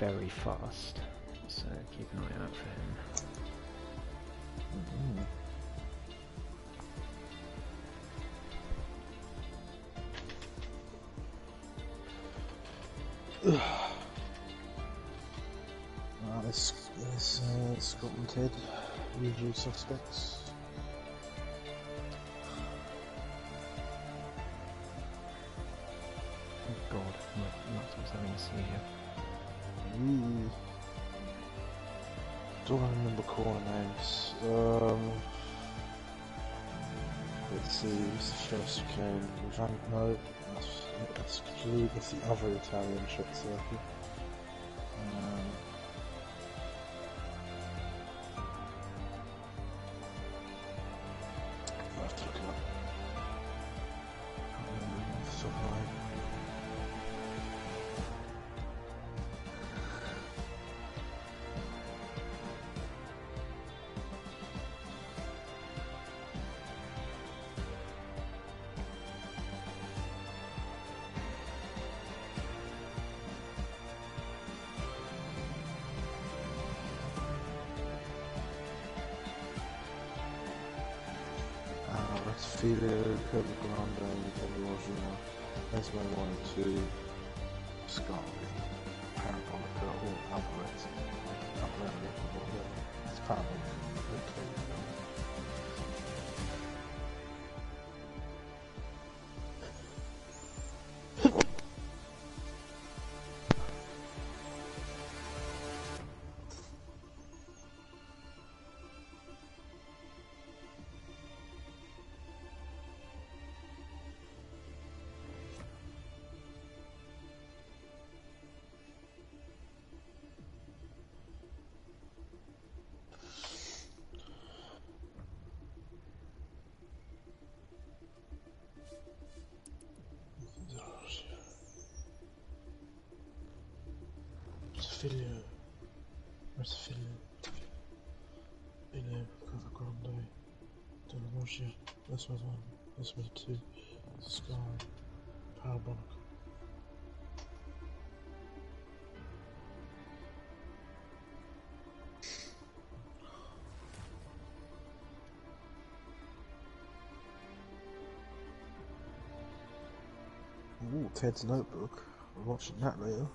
very fast, so keep an eye out for him. There's Scott and Ted, usual suspects. Oh god, my laptop's having a seizure. Don't remember caller names. Let's see, Mr. First came. No, that's the other Italian shot circle. I'll have to look it up. I can't remember off the top of my head. Filho, Cabo Grande, Elogia, Esmo 1 and 2, Scarlet, Parabolica, or Alvarez. It's Parabolica. Filho, Cabo Grande, Elogia, Esmo 1, Esmo 2, Scarlet, Parabolica. Ooh, Ted's Notebook. I'm watching that later.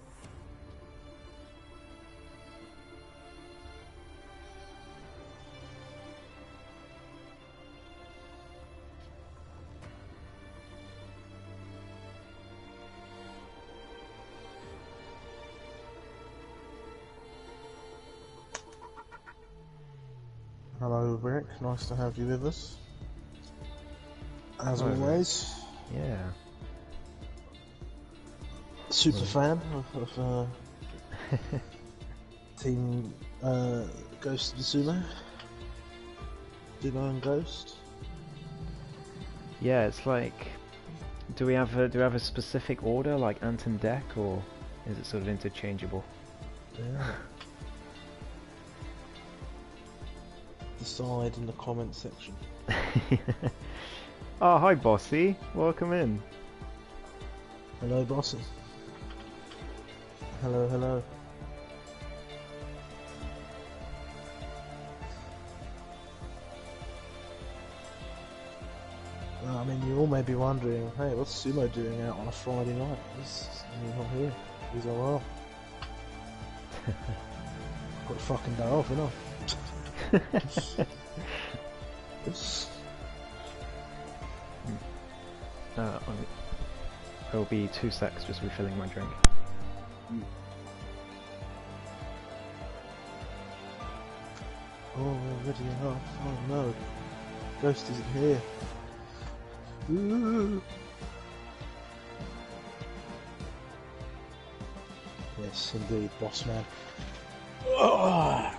Hello Rick, nice to have you with us. As always. Yeah. Super fan of Team Ghost of Sumo. Did I Ghost? Yeah, it's like, do we have a specific order like Ant and Deck, or is it sort of interchangeable? Yeah. Decide in the comment section. Oh, hi Bossy, welcome in. Hello Bossy. Hello, hello. I mean, you all may be wondering, hey, what's Sumo doing out on a Friday night? He's not here. He's all got a fucking day off, innit? There'll be 2 secs, just refilling my drink. Oh, already enough. Oh no. Ghost isn't here. Ooh. Yes, indeed, boss man. Oh.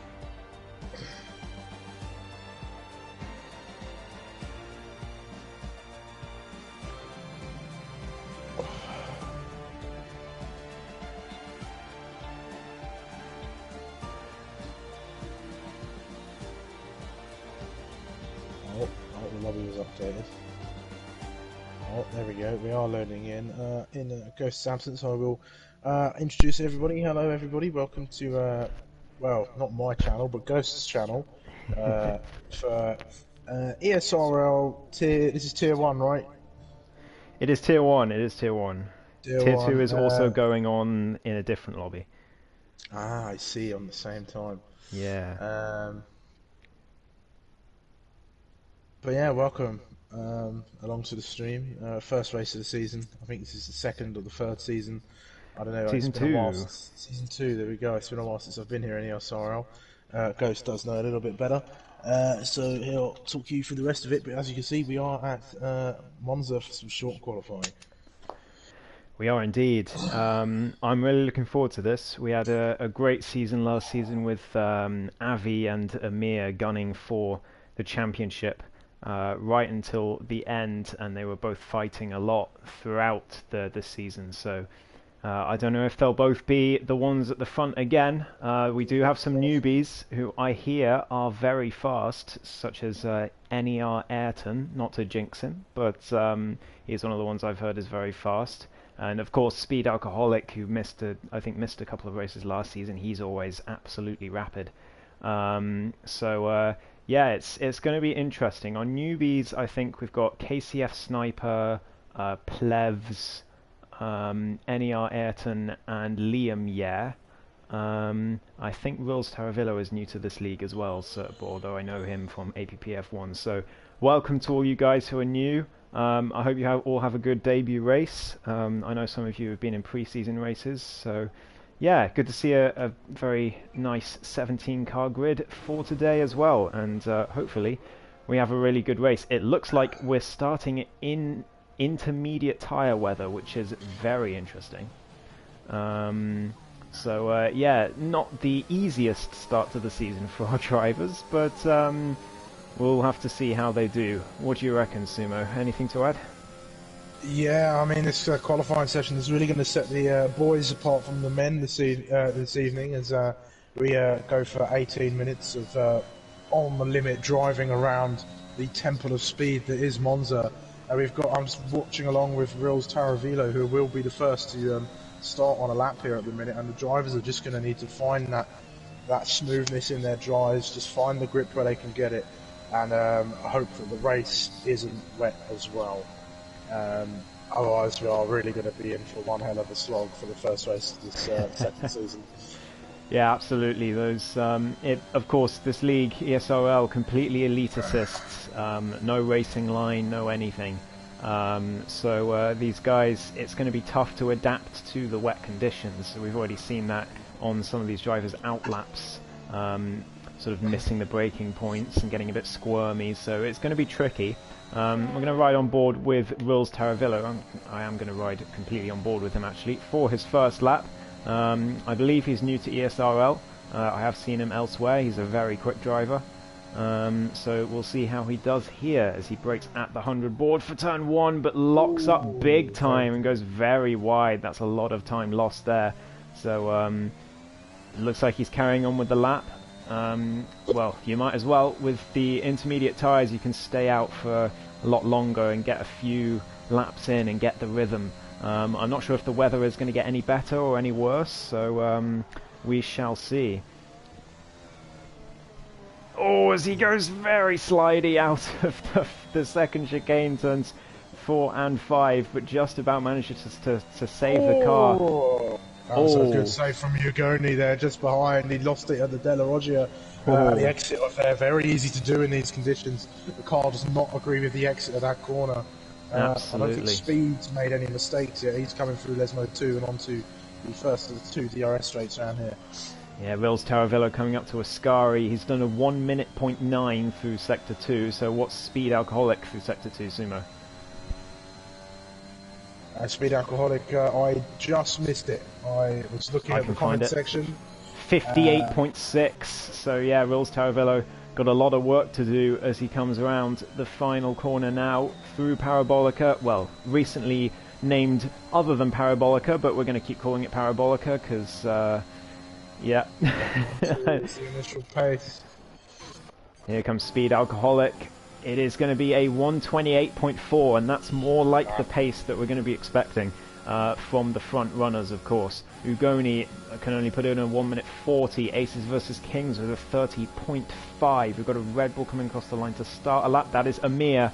The lobby was updated. Oh, there we go. We are loading in Ghost's absence. I will introduce everybody. Hello, everybody. Welcome to, well, not my channel, but Ghost's channel for ESRL tier. This is tier 1, right? It is tier 1. It is tier 1. Tier Tier 2 1. is also going on in a different lobby. I see. On the same time. Yeah. But yeah, welcome along to the stream. First race of the season. I think this is the second or the third season. I don't know. Season It's been a while 2. since season 2. There we go. It's been a while since I've been here in ESRL. Ghost does know a little bit better, so he'll talk you through the rest of it. But as you can see, we are at Monza for some short qualifying. We are indeed. I'm really looking forward to this. We had a great season last season with Avi and Amir gunning for the championship right until the end, and they were both fighting a lot throughout the season. So I don't know if they'll both be the ones at the front again. We do have some newbies who I hear are very fast, such as NER Ayrton, not to jinx him, but he's one of the ones I've heard is very fast. And of course, Speed Alcoholic, who I think missed a couple of races last season, he's always absolutely rapid. Yeah, it's going to be interesting. On newbies, I think we've got KCF Sniper, Plevs, NER Ayrton, and Liam Yare. I think Wills Taravillo is new to this league as well, so, although I know him from APPF1. So welcome to all you guys who are new. I hope you all have a good debut race. I know some of you have been in pre-season races, so yeah, good to see a very nice 17-car grid for today as well, and hopefully we have a really good race. It looks like we're starting in intermediate tyre weather, which is very interesting. Yeah, not the easiest start to the season for our drivers, but we'll have to see how they do. What do you reckon, Sumo? Anything to add? Yeah, I mean, this qualifying session is really going to set the boys apart from the men this evening as we go for 18 minutes of on-the-limit driving around the temple of speed that is Monza. I'm watching along with Rills Taravilo, who will be the first to start on a lap here at the minute, and the drivers are just going to need to find that smoothness in their drives, just find the grip where they can get it, and hope that the race isn't wet as well. Otherwise, we are really going to be in for one hell of a slog for the first race of this second season. Yeah, absolutely. Of course, this league, ESRL, completely elite assists. No racing line, no anything. These guys, it's going to be tough to adapt to the wet conditions. So we've already seen that on some of these drivers' outlaps, sort of missing the braking points and getting a bit squirmy. So it's going to be tricky. We're going to ride on board with Rills Taravillo. I am going to ride completely on board with him actually for his first lap. I believe he's new to ESRL. I have seen him elsewhere. He's a very quick driver. So we'll see how he does here as he brakes at the 100 board for turn 1, but locks up big time and goes very wide. That's a lot of time lost there. So it looks like he's carrying on with the lap. Well, you might as well. With the intermediate tyres, you can stay out for a lot longer and get a few laps in and get the rhythm. I'm not sure if the weather is going to get any better or any worse, so we shall see. Oh, as he goes very slidey out of the second chicane, turns 4 and 5, but just about manages to save the car. That was a good save from Ugoni there, just behind. He lost it at the Della Roggia at the exit of there. Very easy to do in these conditions. The car does not agree with the exit of that corner. Absolutely. I don't think Speed's made any mistakes yet. He's coming through Lesmo 2 and onto the first of the 2 DRS straights around here. Yeah, Rills Taravillo coming up to Ascari. He's done a 1 minute .9 through Sector 2, so what's Speed Alcoholic through Sector 2, Sumo? Speed Alcoholic, I just missed it. I was looking at the comment section. 58.6, so yeah, Rills Taravillo got a lot of work to do as he comes around the final corner now through Parabolica. Well, recently named other than Parabolica, but we're going to keep calling it Parabolica because, yeah. It's the initial pace. Here comes Speed Alcoholic it is going to be a 128.4, and that's more like the pace that we're going to be expecting from the front runners, of course. Ugoni can only put in a 1 minute 40. Aces versus Kings with a 30.5. We've got a Red Bull coming across the line to start a lap. That is Amir.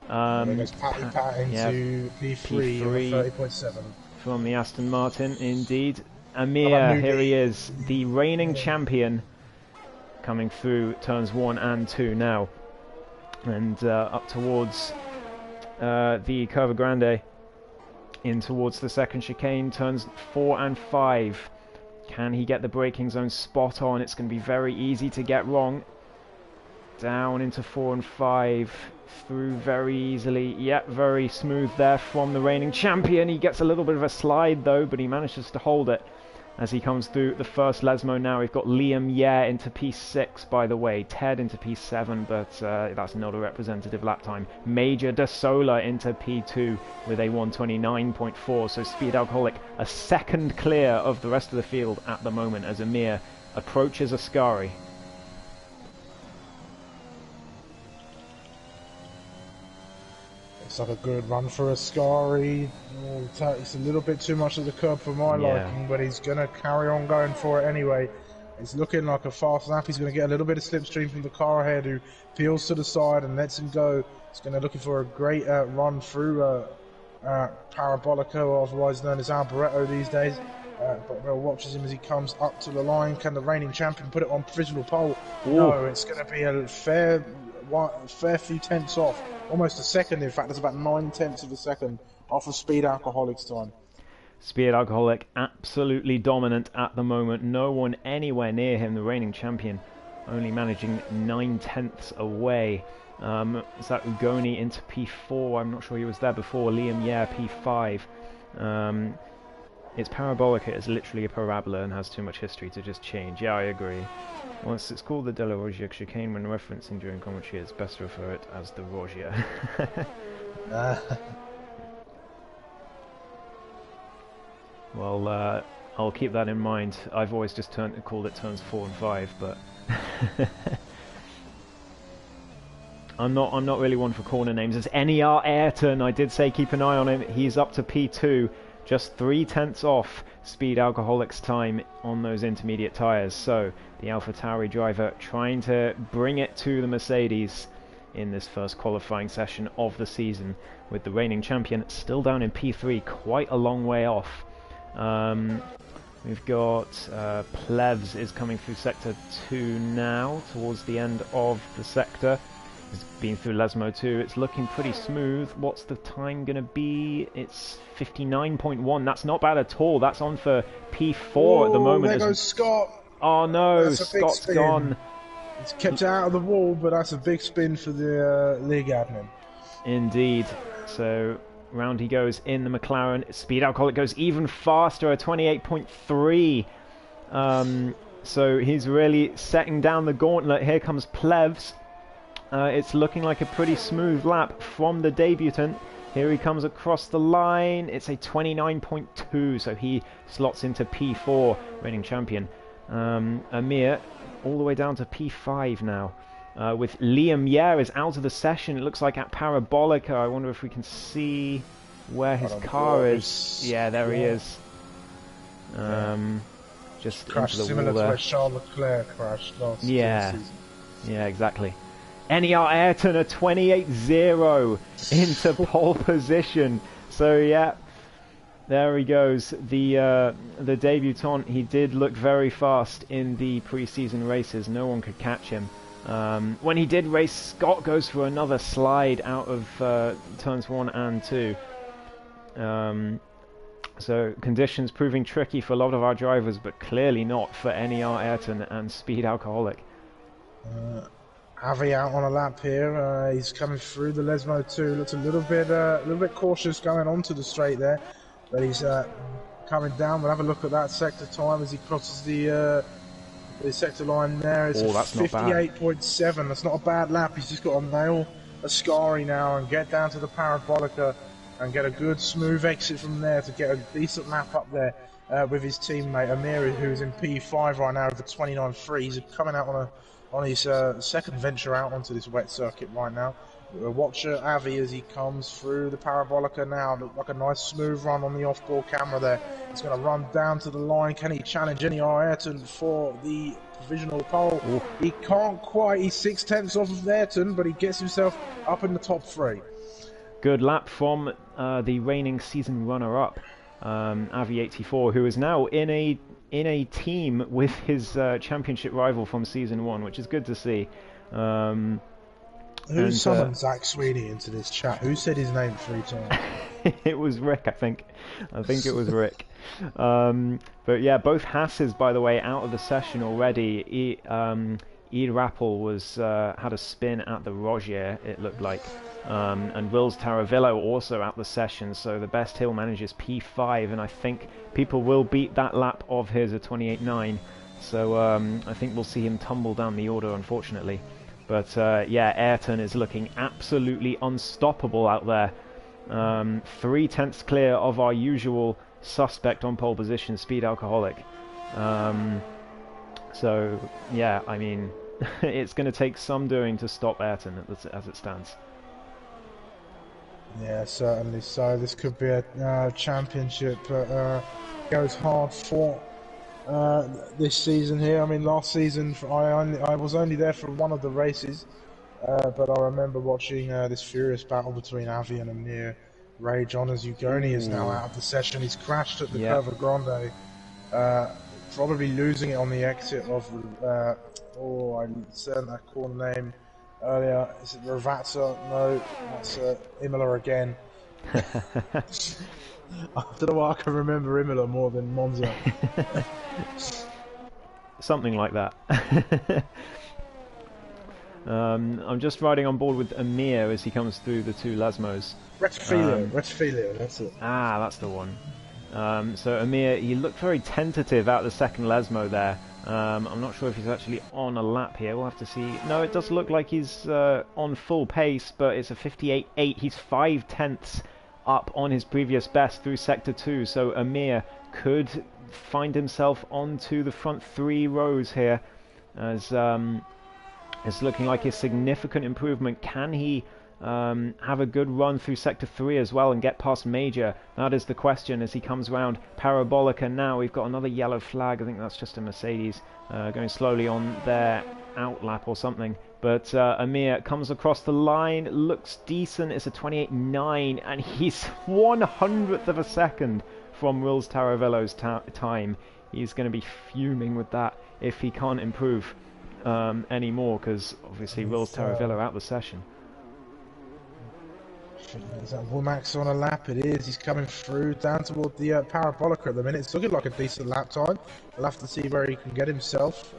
There goes Pat into P3 30.7. From the Aston Martin, indeed. Amir, here he is, the reigning champion, coming through turns 1 and 2 now. And up towards the Curva Grande, in towards the second chicane, turns 4 and 5. Can he get the braking zone spot on? It's going to be very easy to get wrong. Down into 4 and 5, through very easily. Yep, very smooth there from the reigning champion. He gets a little bit of a slide though, but he manages to hold it as he comes through the first Lesmo now. We've got Liam Yeh into P6, by the way. Ted into P7, but that's not a representative lap time. Major De Sola into P2 with a 129.4. So Speed Alcoholic a second clear of the rest of the field at the moment as Amir approaches Ascari. It's like a good run for Ascari. It's a little bit too much of the curb for my liking, but he's going to carry on going for it anyway. It's looking like a fast lap. He's going to get a little bit of slipstream from the car ahead, who peels to the side and lets him go. He's going to looking for a great run through Parabolico, otherwise known as Alboreto these days. But Will watches him as he comes up to the line. Can the reigning champion put it on provisional pole? Ooh. No, it's going to be a fair few tenths off. Almost a second, in fact. It's about 9/10 of a second off of Speed Alcoholic's time. Speed Alcoholic absolutely dominant at the moment. No one anywhere near him, the reigning champion, only managing 9/10 away. Is that Ugoni into P4? I'm not sure he was there before. Liam Yeh, P5. It's Parabolica. It's literally a parabola and has too much history to just change. Yeah, I agree. Once it's called the De La Rogia chicane when referencing during commentary, it's best to refer it as the Rogia. Well, I'll keep that in mind. I've always just called it turns 4 and 5, but I'm not really one for corner names. It's NER Ayrton. I did say keep an eye on him. He's up to P2. Just 3/10 off Speed Alcoholic's time on those intermediate tyres. So the AlphaTauri driver trying to bring it to the Mercedes in this first qualifying session of the season, with the reigning champion still down in P3, quite a long way off. We've got Plevs is coming through sector 2 now, towards the end of the sector. He's been through Lesmo 2. It's looking pretty smooth. What's the time going to be? It's 59.1. That's not bad at all. That's on for P4 at the moment. There goes Scott. Oh no, Scott's gone. He's kept out of the wall, but that's a big spin for the league admin. Indeed. So round he goes in the McLaren. Speed Alcoholic goes even faster at 28.3. So he's really setting down the gauntlet. Here comes Plevs. It's looking like a pretty smooth lap from the debutant. Here he comes across the line. It's a 29.2, so he slots into P4, reigning champion. Amir all the way down to P5 now. With Liam Yeh is out of the session. It looks like at Parabolica. I wonder if we can see where his car is. Yeah, there he is. Just crashed into the similar wall there. to where Charles Leclerc crashed last season. Yeah, exactly. NER Ayrton a 28.0 into pole position. So yeah, there he goes. The debutant. He did look very fast in the pre-season races. No one could catch him. When he did race, Scott goes for another slide out of turns 1 and 2. So conditions proving tricky for a lot of our drivers, but clearly not for NER Ayrton and Speed Alcoholic. Avi out on a lap here. He's coming through the Lesmo 2. Looks a little bit cautious going onto the straight there, but he's coming down. We'll have a look at that sector time as he crosses the sector line there. It's 58.7. That's not a bad lap. He's just got to nail Ascari now and get down to the Parabolica and get a good smooth exit from there to get a decent lap up there with his teammate Amir, who's in P5 right now with a 29.3. He's coming out on on his second venture out onto this wet circuit right now. Watch Avi as he comes through the Parabolica now. Look like a nice smooth run on the off-board camera there. He's going to run down to the line. Can he challenge any Ayrton for the provisional pole? Ooh. He can't quite. He's 6/10 off of Ayrton, but he gets himself up in the top 3. Good lap from the reigning season runner-up, Avi84, who is now in a team with his championship rival from season 1, which is good to see. Who summoned Zach Sweeney into this chat? Who said his name 3 times? It was Rick, I think. I think it was Rick. But yeah, both Hasses, by the way, out of the session already. Ian Rappel was had a spin at the Rogier, it looked like. And Wills Taravillo also out the session, so the best hill manager's P5, and I think people will beat that lap of his at 28.9. So I think we'll see him tumble down the order, unfortunately. But yeah, Ayrton is looking absolutely unstoppable out there. 3/10 clear of our usual suspect on pole position, Speed Alcoholic. So yeah, I mean, it's going to take some doing to stop Ayrton as it stands. Yeah, certainly so. This could be a championship that goes hard fought this season here. I mean, last season I was only there for one of the races, but I remember watching this furious battle between Avi and Amir rage on as Ugoni is now out of the session. He's crashed at the Curva Grande, probably losing it on the exit of I said that corner name earlier. Is it Ravazza? No, that's Imola again. I don't know why I can remember Imola more than Monza. Something like that. I'm just riding on board with Amir as he comes through the 2 Lesmos. Rettifilio, that's it. Ah, that's the one. So Amir, he looked very tentative out the second Lesmo there. I'm not sure if he's actually on a lap here. We'll have to see. No, it does look like he's on full pace, but it's a 58.8. He's 5/10 up on his previous best through Sector 2. So Amir could find himself onto the front 3 rows here, as it's looking like a significant improvement. Can he have a good run through Sector 3 as well and get past Major? That is the question as he comes round Parabolica now. We've got another yellow flag. I think that's just a Mercedes going slowly on their outlap or something. But Amir comes across the line, looks decent. It's a 28.9, and he's 1/100th of a second from Wills Taravillo's time. He's going to be fuming with that if he can't improve anymore, because obviously Wills Taravillo out the session. Is that Womack's on a lap? It is. He's coming through down toward the Parabolica at the minute. It's looking like a decent lap time. We'll have to see where he can get himself.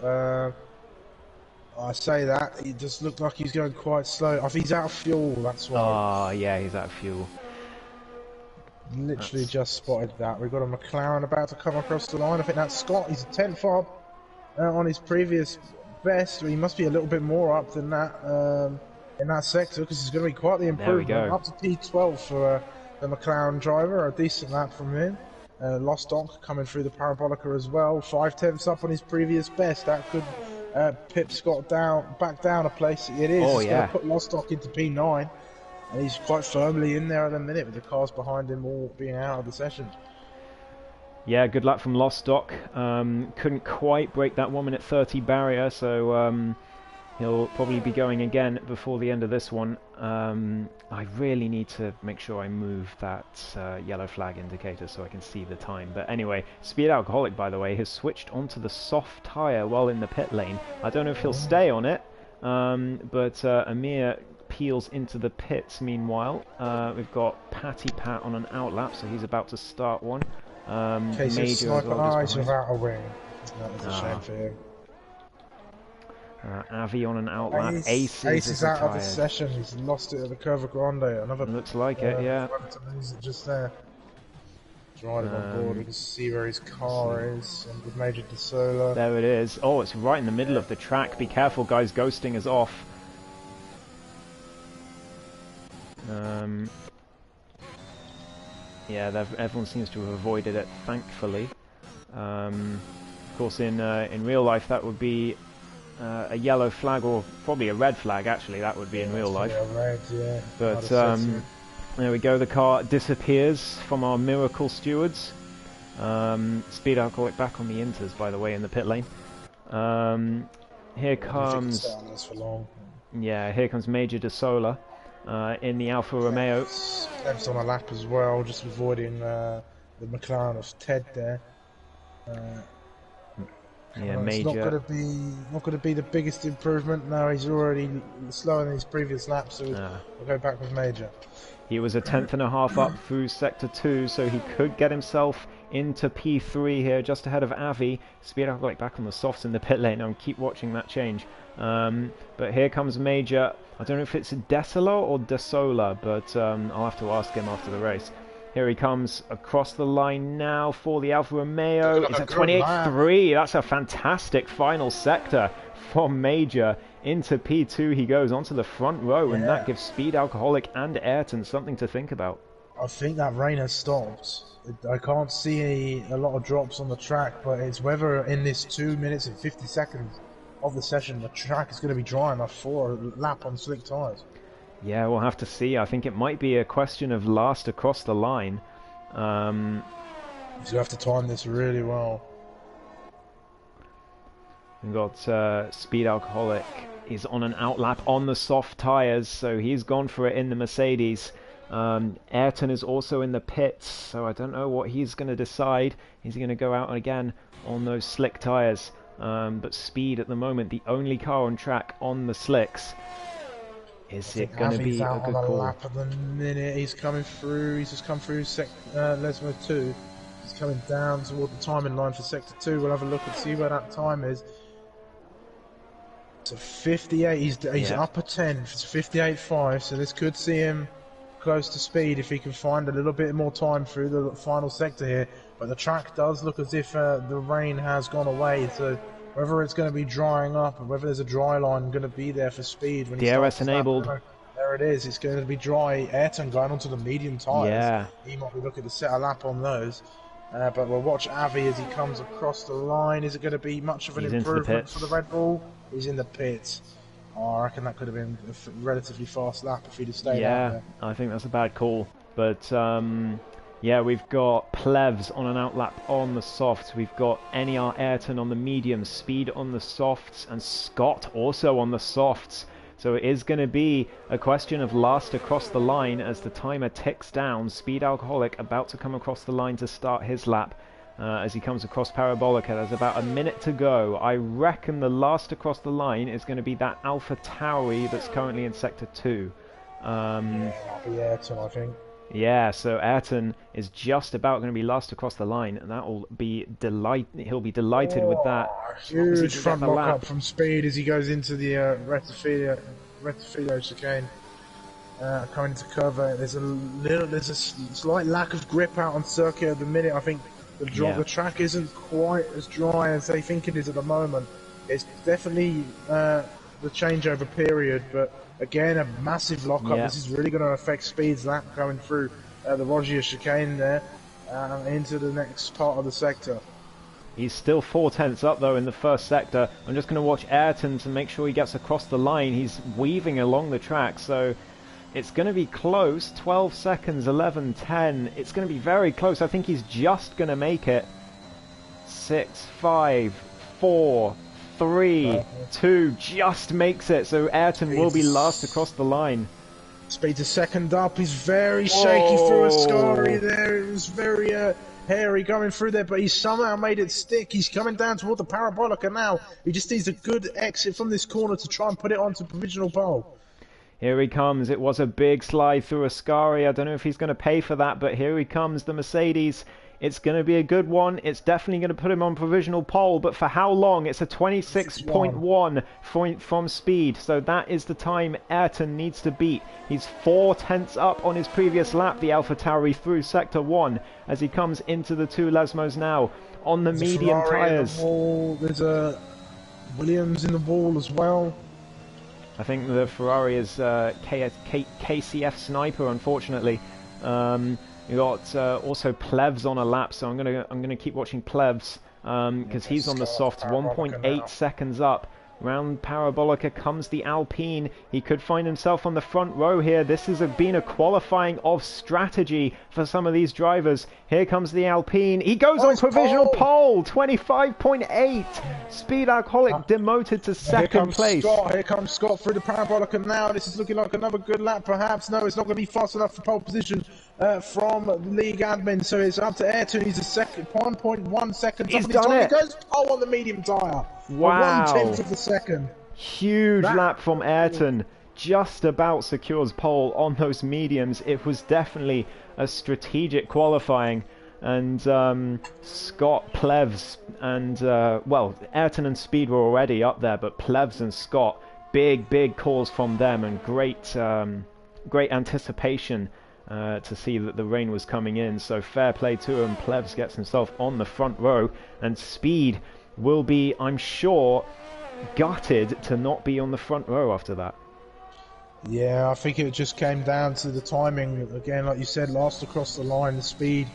I say that. He just looked like he's going quite slow. If he's out of fuel, that's why. Oh, yeah, he's out of fuel. Literally just spotted that. We've got a McLaren about to come across the line. I think that's Scott. He's a 10th up on his previous best. He must be a little bit more up than that in that sector, because it's going to be quite the improvement. There we go. Up to P12 for the McLaren driver. A decent lap from him. Lost Donk coming through the Parabolica as well. 5/10 up on his previous best. That could pip Scott back down a place. It is. Oh, it's yeah. going to put Lost Donk into P9. And he's quite firmly in there at the minute with the cars behind him all being out of the session. Yeah, good luck from Lost Doc. Couldn't quite break that 1 minute 30 barrier, so he'll probably be going again before the end of this one. I really need to make sure I move that yellow flag indicator so I can see the time. But anyway, Speed Alcoholic, by the way, has switched onto the soft tyre while in the pit lane. I don't know if he'll stay on it, but Amir peels into the pits meanwhile. We've got Patty Pat on an outlap, so he's about to start one. Case of sniper eyes without a wing. That was a shame for him. Avi on an outlap. Ace is out of the session. He's lost it at the Curva Grande. Another looks like it, yeah. To lose it just there. He's riding on board. We can see where his car is, and with Major De Sola. There it is. Oh, it's right in the middle of the track. Be careful, guys. Ghosting is off. Yeah, everyone seems to have avoided it, thankfully. Of course, in real life, that would be a yellow flag, or probably a red flag actually, that would be in real life. Red, yeah. But there we go, the car disappears from our miracle stewards. Speed Alcoholic back on the inters, by the way, in the pit lane. Here comes... Yeah, here comes Major De Sola in the Alfa Romeo. Left on a lap as well, just avoiding the McLaren of Ted there. Yeah, Major. It's not going to be the biggest improvement. No, he's already slower than his previous laps, so we'll go back with Major. He was a 10th.5 up through Sector 2, so he could get himself into P3 here, just ahead of Avi. Speed Alcoholic back on the softs in the pit lane, and keep watching that change. But here comes Major. I don't know if it's Desola or Desola, but I'll have to ask him after the race. Here he comes across the line now for the Alfa Romeo. It's a 28.3. That's a fantastic final sector from Major. Into P2 he goes onto the front row, and that gives Speed Alcoholic and Ayrton something to think about. I think that rain has stopped. I can't see a lot of drops on the track, but it's whether in this 2 minutes and 50 seconds of the session the track is going to be dry enough for a lap on slick tyres. Yeah, we'll have to see. I think it might be a question of last across the line. So you have to time this really well. We've got Speed Alcoholic. He's on an outlap on the soft tyres, so he's gone for it in the Mercedes. Ayrton is also in the pits, so I don't know what he's going to decide. Is he going to go out again on those slick tyres? But Speed at the moment, the only car on track on the slicks. Is it going to be a good call? Lap at the minute. He's coming through. He's just come through Lesmo 2. He's coming down toward the timing line for Sector 2. We'll have a look and see where that time is. So 58. He's up a 10. It's 58.5. So this could see him close to Speed if he can find a little bit more time through the final sector here. But the track does look as if the rain has gone away. So whether it's going to be drying up or whether there's a dry line going to be there for Speed. When DRS enabled. There it is. It's going to be dry. Ayrton going onto the medium tyres. Yeah. He might be looking to set a lap on those. But we'll watch Avi as he comes across the line. Is it going to be much of an improvement for the Red Bull? He's in the pits. Oh, I reckon that could have been a relatively fast lap if he'd have stayed out there. I think that's a bad call. But yeah, we've got Plevs on an outlap on the softs. We've got NER Ayrton on the mediums, Speed on the softs, and Scott also on the softs. So it is going to be a question of last across the line as the timer ticks down. Speed Alcoholic about to come across the line to start his lap. As he comes across Parabolica, there's about a minute to go. I reckon the last across the line is going to be that Alpha Tauri that's currently in Sector 2. Yeah, that'll be Ayrton, I think. Yeah, so Ayrton is just about going to be last across the line, and that'll be he'll be delighted with that. Huge front lock up from Speed as he goes into the Rettifilo chicane. Coming into curve, there's a slight lack of grip out on circuit at the minute. I think the track isn't quite as dry as they think it is at the moment. It's definitely the changeover period, but again, a massive lock-up. This is really going to affect Speed's lap going through the Rogier chicane there into the next part of the sector. He's still 4/10 up though in the first sector. I'm just going to watch Ayrton to make sure he gets across the line. He's weaving along the track, so it's going to be close. 12 seconds, 11:10. It's going to be very close. I think he's just going to make it. 6, 5, 4, 3, 2, just makes it. So Ayrton will be last across the line. Speed's a second up. He's very shaky through Ascari there. It was very hairy going through there, but he's somehow made it stick. He's coming down toward the Parabolica now. He just needs a good exit from this corner to try and put it onto provisional pole. Here he comes. It was a big slide through Ascari. I don't know if he's going to pay for that, but here he comes, the Mercedes. It's going to be a good one. It's definitely going to put him on provisional pole, but for how long? It's a 26.1 from Speed, so that is the time Ayrton needs to beat. He's 4/10 up on his previous lap, the Alpha Tauri, through Sector 1, as he comes into the two Lesmos now on the medium tyres. There's a Williams in the wall as well. I think the Ferrari is KCF Sniper, unfortunately. You got also Plevs on a lap, so I'm gonna keep watching Plevs because he's on the softs, 1.8 seconds up Round Parabolica comes the Alpine. He could find himself on the front row here. This has been a qualifying of strategy for some of these drivers. Here comes the Alpine. He goes on provisional pole. 25.8. Speed Alcoholic demoted to second place. Here comes Scott through the Parabolica now. This is looking like another good lap, perhaps. No, it's not going to be fast enough for pole position from league admin. So it's up to Ayrton. He's a second, 1.1 seconds. He's done it. He goes pole on the medium tyre. Wow. 1/10 of a second. Huge lap from Ayrton. Just about secures pole on those mediums. It was definitely a strategic qualifying. And Scott, Plevs, and well, Ayrton and Speed were already up there, but Plevs and Scott, big calls from them, and great anticipation to see that the rain was coming in. So fair play to him. Plevs gets himself on the front row, and Speed will be, I'm sure, gutted to not be on the front row after that. Yeah, I think it just came down to the timing. Again, like you said, last across the line, the Speed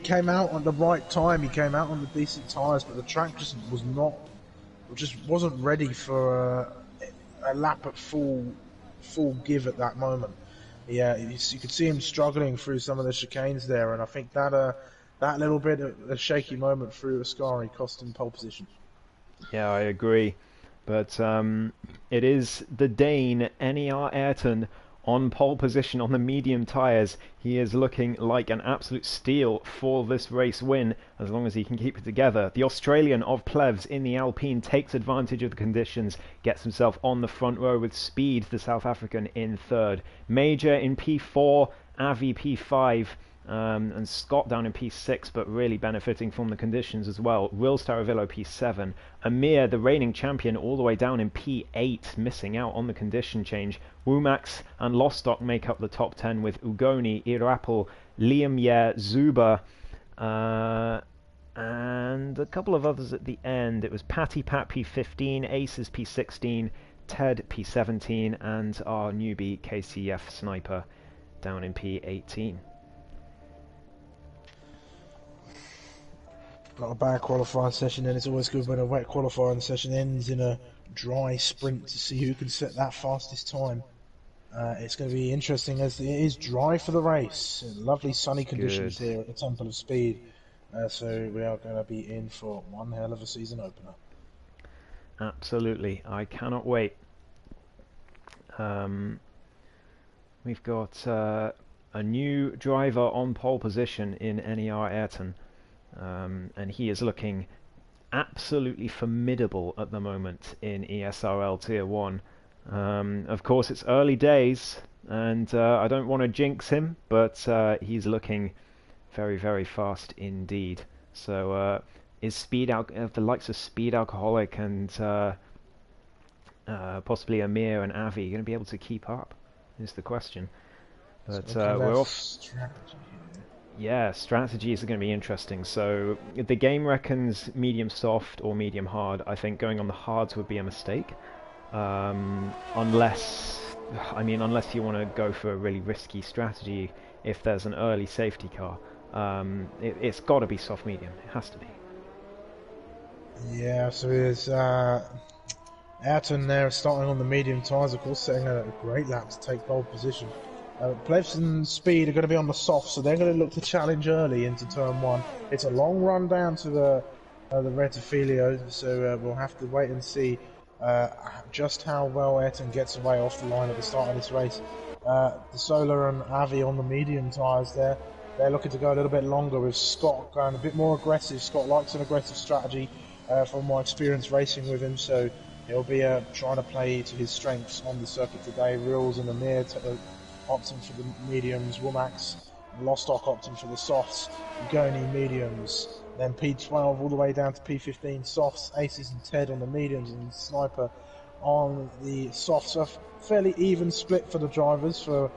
came out at the right time. He came out on the decent tyres, but the track just wasn't ready for a lap at full give at that moment. Yeah, you could see him struggling through some of the chicanes there, and I think that little bit of a shaky moment through Ascari cost him pole position. Yeah, I agree. But it is the Dane, NER Ayrton, on pole position on the medium tyres. He is looking like an absolute steal for this race win, as long as he can keep it together. The Australian of Plevs in the Alpine takes advantage of the conditions, gets himself on the front row with Speed, the South African, in third. Major in P4, Avi P5, and Scott down in P6, but really benefiting from the conditions as well. Will Staravillo P7. Amir, the reigning champion, all the way down in P8, missing out on the condition change. Wumax and Lostock make up the top 10 with Ugoni, Irapel, Liam Yer, Zuba, and a couple of others at the end. It was Patty Pat P15, Aces P16, Ted P17, and our newbie KCF Sniper down in P18. Not a bad qualifying session, and it's always good when a wet qualifying session ends in a dry sprint to see who can set that fastest time. It's going to be interesting as it is dry for the race. Lovely sunny conditions here at the Temple of Speed. So we are going to be in for one hell of a season opener. Absolutely. I cannot wait. We've got a new driver on pole position in NER Ayrton. And he is looking absolutely formidable at the moment in ESRL Tier 1. Of course, it's early days, and I don't want to jinx him, but he's looking very fast indeed. So is the likes of Speed Alcoholic and possibly Amir and Avi going to be able to keep up, is the question. But we're off. Yeah, strategies are going to be interesting. So if the game reckons medium soft or medium hard, I think going on the hards would be a mistake. Unless you want to go for a really risky strategy if there's an early safety car. It's got to be soft medium. It has to be. Yeah, so there's Ayrton there starting on the medium tyres, of course, setting a great lap to take pole position. Plevs and Speed are going to be on the soft, so they're going to look to challenge early into turn 1. It's a long run down to the Retifilio, so we'll have to wait and see just how well Ayrton gets away off the line at the start of this race. The Solar and Avi on the medium tyres there, they're looking to go a little bit longer, with Scott going a bit more aggressive. Scott likes an aggressive strategy from my experience racing with him, so he'll be trying to play to his strengths on the circuit today. Reels and Amir opting for the mediums, Womax and Lostock opting for the softs, Goni mediums, then P12 all the way down to P15 softs, Aces and Ted on the mediums, and Sniper on the softs. So a fairly even split for the drivers for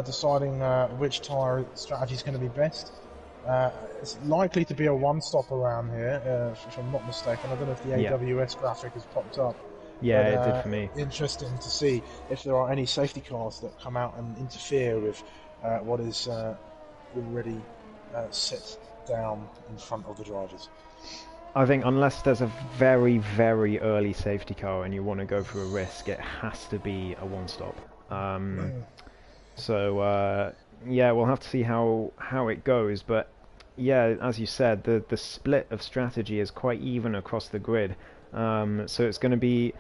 deciding which tyre strategy is going to be best. It's likely to be a one-stop around here, if I'm not mistaken. I don't know if the AWS graphic has popped up. Yeah, but, it did for me. Interesting to see if there are any safety cars that come out and interfere with what is already set down in front of the drivers. I think unless there's a very, very early safety car and you want to go for a risk, it has to be a one-stop. Yeah, we'll have to see how it goes. But yeah, as you said, the split of strategy is quite even across the grid. So it's going to be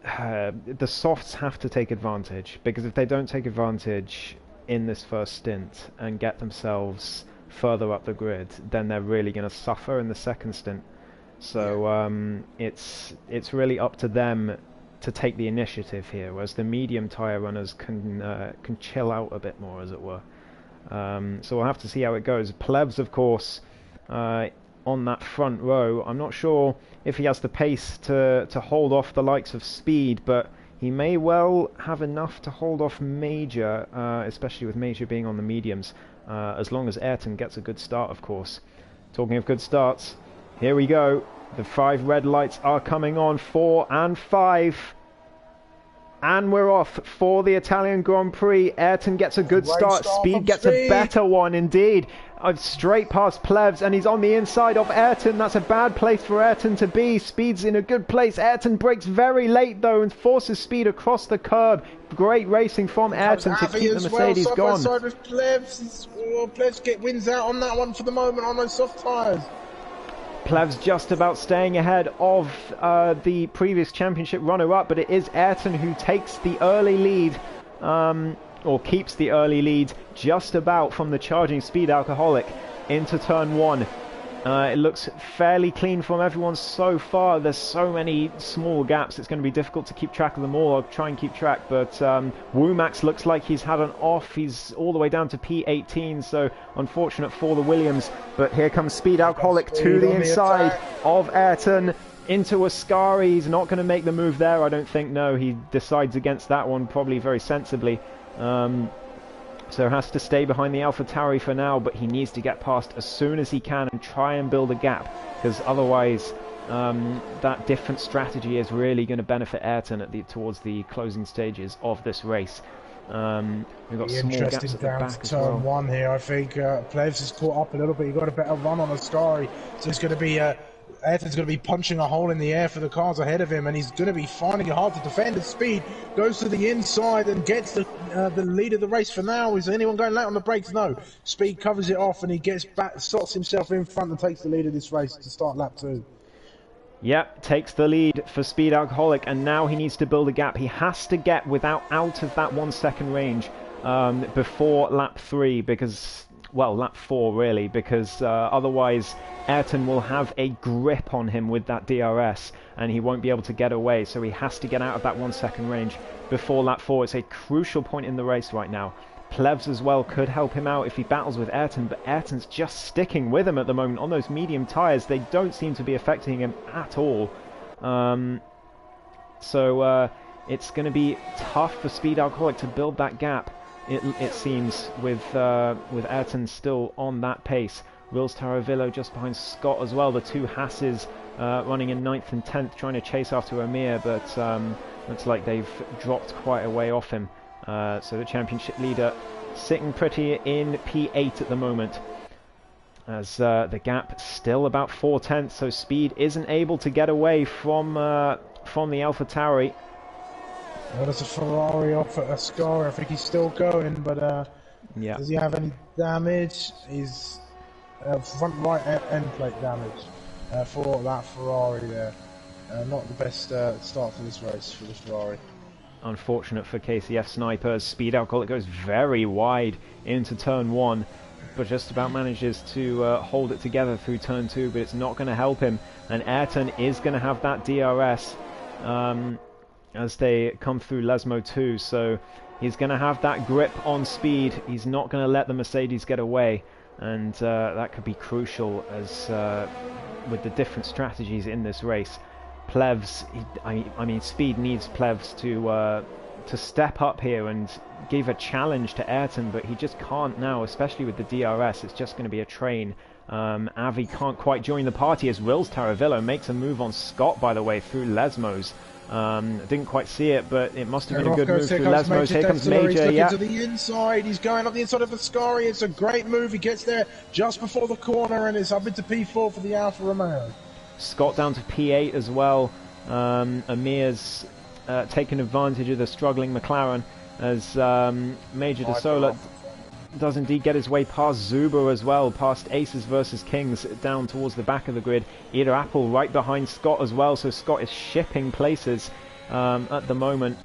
the softs have to take advantage, because if they don't take advantage in this first stint and get themselves further up the grid, then they're really going to suffer in the second stint. So it's really up to them to take the initiative here, whereas the medium tyre runners can chill out a bit more, as it were. So we'll have to see how it goes. Plebs, of course, on that front row, I'm not sure if he has the pace to hold off the likes of Speed, but he may well have enough to hold off Major, especially with Major being on the mediums, as long as Ayrton gets a good start, of course. Talking of good starts, here we go. The 5 red lights are coming on, 4 and 5. And we're off for the Italian Grand Prix. Ayrton gets a good start. Speed gets a better one indeed. Straight past Plebs, and he's on the inside of Ayrton. That's a bad place for Ayrton to be. Speed's in a good place. Ayrton brakes very late though and forces Speed across the curb. Great racing from Ayrton to keep the Mercedes gone. Side with Plebs. Plebs wins out on that one for the moment on those soft tyres. Plevs just about staying ahead of the previous championship runner-up, but it is Ayrton who takes the early lead, or keeps the early lead, just about from the charging Speed Alcoholic into turn 1. It looks fairly clean from everyone so far. There's so many small gaps, it's going to be difficult to keep track of them all. I'll try and keep track, but Womax looks like he's had an off. He's all the way down to P18, so unfortunate for the Williams. But here comes Speed Alcoholic to the inside of Ayrton into Ascari. He's not going to make the move there, I don't think. No, he decides against that one, probably very sensibly. So has to stay behind the AlphaTauri for now, but he needs to get past as soon as he can and try and build a gap, because otherwise that different strategy is really going to benefit Ayrton towards the closing stages of this race. We've got some more gaps at the back as well. Turn 1 here, I think. Plevs has caught up a little bit. He got a better run on Ascari, so it's going to be Ayrton's going to be punching a hole in the air for the cars ahead of him, and he's going to be finding it hard to defend. His Speed goes to the inside and gets the lead of the race for now. Is anyone going late on the brakes? No. Speed covers it off, and he gets back, slots himself in front and takes the lead of this race to start lap 2. Yep, takes the lead for Speed Alcoholic, and now he needs to build a gap. He has to get out of that 1 second range before lap 3, because... well, lap 4 really, because otherwise Ayrton will have a grip on him with that DRS and he won't be able to get away, so he has to get out of that 1 second range before lap 4. It's a crucial point in the race right now. Plevs as well could help him out if he battles with Ayrton, but Ayrton's just sticking with him at the moment on those medium tyres. They don't seem to be affecting him at all. So it's going to be tough for Speed Alcoholic to build that gap. It seems, with Ayrton still on that pace. Wills Taravillo just behind Scott as well. The 2 Hasses running in 9th and 10th, trying to chase after Amir, but looks like they've dropped quite a way off him. So the championship leader sitting pretty in P8 at the moment, as the gap still about 4 tenths. So Speed isn't able to get away from the AlphaTauri. Well, there's a Ferrari off at Ascari. I think he's still going, but yeah. Does he have any damage? He's front right end plate damage for that Ferrari there. Not the best start for this race for the Ferrari. Unfortunate for KCF Snipers. Speed Alcoholic goes very wide into turn 1, but just about manages to hold it together through turn 2, but it's not going to help him. And Ayrton is going to have that DRS as they come through Lesmo 2, so he's going to have that grip on Speed. He's not going to let the Mercedes get away, and that could be crucial as with the different strategies in this race. Plevs, I mean Speed needs Plevs to step up here and give a challenge to Ayrton, but he just can't now, especially with the DRS. It's just going to be a train Avi can't quite join the party as Wills Taravillo makes a move on Scott, by the way, through Lesmos. Didn't quite see it, but it must have been a good move through Lesmos. Here comes Major. He's looking to the inside. He's going up the inside of Ascari. It's a great move. He gets there just before the corner, and it's up into P4 for the Alfa Romeo. Scott down to P8 as well. Amir's taken advantage of the struggling McLaren as Major De Sola does indeed get his way past Zuber as well, past Aces versus Kings down towards the back of the grid. Ida Apple right behind Scott as well, so Scott is shipping places at the moment.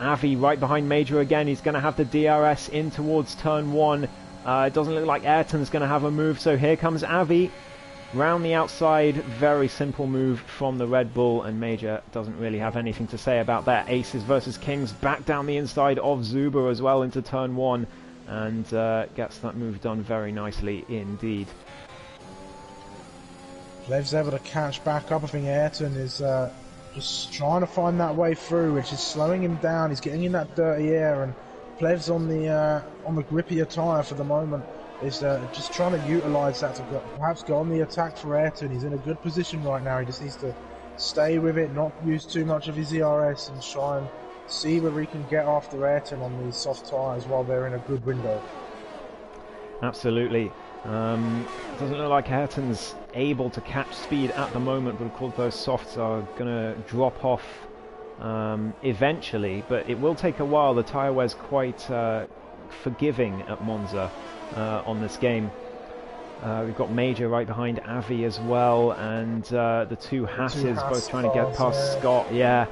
Avi right behind Major again. He's going to have the DRS in towards turn 1. It doesn't look like Ayrton's going to have a move, so here comes Avi round the outside. Very simple move from the Red Bull, and Major doesn't really have anything to say about that. Aces versus Kings back down the inside of Zuber as well into turn 1, and gets that move done very nicely indeed. Lev's able to catch back up. I think Ayrton is just trying to find that way through, which is slowing him down. He's getting in that dirty air, and Plev's on the grippier tyre for the moment. Is just trying to utilise that to perhaps go on the attack for Ayrton. He's in a good position right now. He just needs to stay with it, not use too much of his ERS, and try and see where he can get after Ayrton on these soft tyres while they're in a good window. Absolutely. Doesn't look like Ayrton's able to catch speed at the moment, but of course those softs are going to drop off eventually, but it will take a while. The tyre wear's quite forgiving at Monza on this game. We've got Major right behind Avi as well, and the two Hasses both trying to get past Scott. Yeah,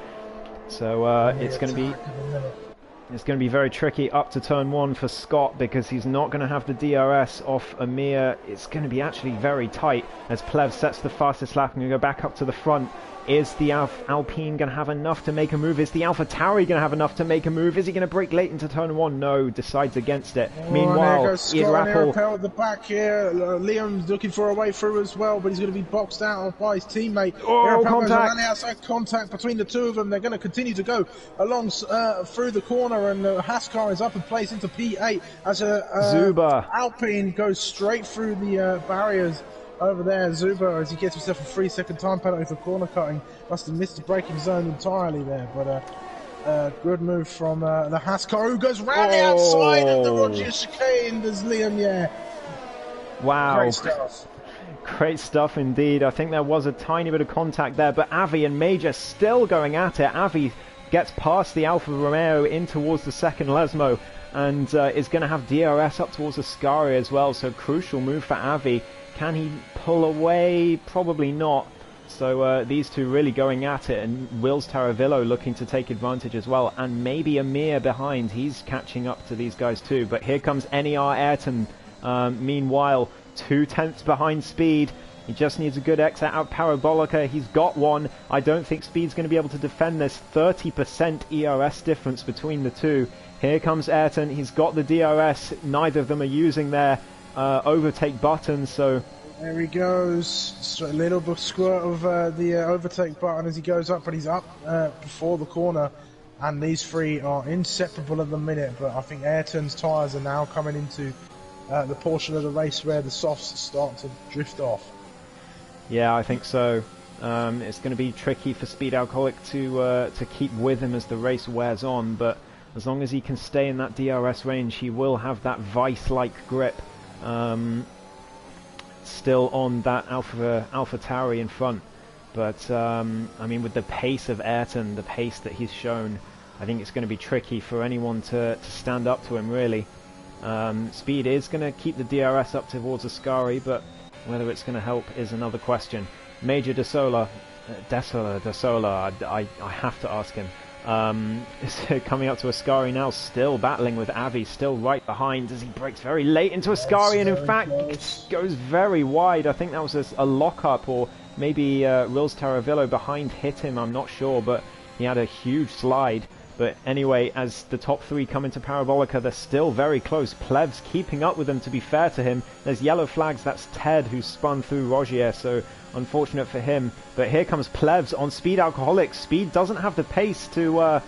so it's going to be very tricky up to turn 1 for Scott, because he's not going to have the DRS off Amir. It's going to be actually very tight as Plev sets the fastest lap and going to go back up to the front. Is the Alpine going to have enough to make a move? Is the AlphaTauri going to have enough to make a move? Is he going to brake late into turn 1? No, decides against it. Meanwhile, Scott at the back here. Liam's looking for a way through as well, but he's going to be boxed out by his teammate. Contact! On the outside, contact between the two of them. They're going to continue to go along through the corner, and Haskar is up in place into P8 as Zuber Alpine goes straight through the barriers. Over there, Zuber, as he gets himself a 3-second time penalty for corner cutting, must have missed the braking zone entirely there. But good move from the Haskar, who goes round the outside of the Roger chicane. There's Liam, yeah. Wow. Great stuff. Great stuff indeed. I think there was a tiny bit of contact there, but Avi and Major still going at it. Avi gets past the Alfa Romeo in towards the second Lesmo, and is going to have DRS up towards Ascari as well, so crucial move for Avi. Can he pull away? Probably not. So these two really going at it, and Wills Taravillo looking to take advantage as well, and maybe Amir behind. He's catching up to these guys too. But here comes NER Ayrton. Meanwhile, 2/10 behind Speed. He just needs a good exit out Parabolica. He's got one. I don't think Speed's going to be able to defend this 30% ERS difference between the two. Here comes Ayrton. He's got the DRS. Neither of them are using their overtake button, so there he goes. A little bit squirt of the overtake button as he goes up, but he's up before the corner, and these three are inseparable at the minute. But I think Ayrton's tyres are now coming into the portion of the race where the softs start to drift off. Yeah, I think so. It's going to be tricky for Speed Alcoholic to keep with him as the race wears on, but as long as he can stay in that DRS range, he will have that vice-like grip. Still on that AlphaTauri in front, but I mean, with the pace of Ayrton, the pace that he's shown, I think it's going to be tricky for anyone to stand up to him, really. Speed is going to keep the DRS up towards Ascari, but whether it's going to help is another question. Major De Sola, I have to ask him. Coming up to Ascari now, still battling with Avi, still right behind as he breaks very late into Ascari, and in fact goes very wide. I think that was a lock-up, or maybe Wills Taravillo behind hit him, I'm not sure, but he had a huge slide. But anyway, as the top three come into Parabolica, they're still very close. Plev's keeping up with them, to be fair to him. There's yellow flags. That's Ted, who spun through Rogier, so unfortunate for him. But here comes Plev's on Speed Alcoholic. Speed doesn't have the pace to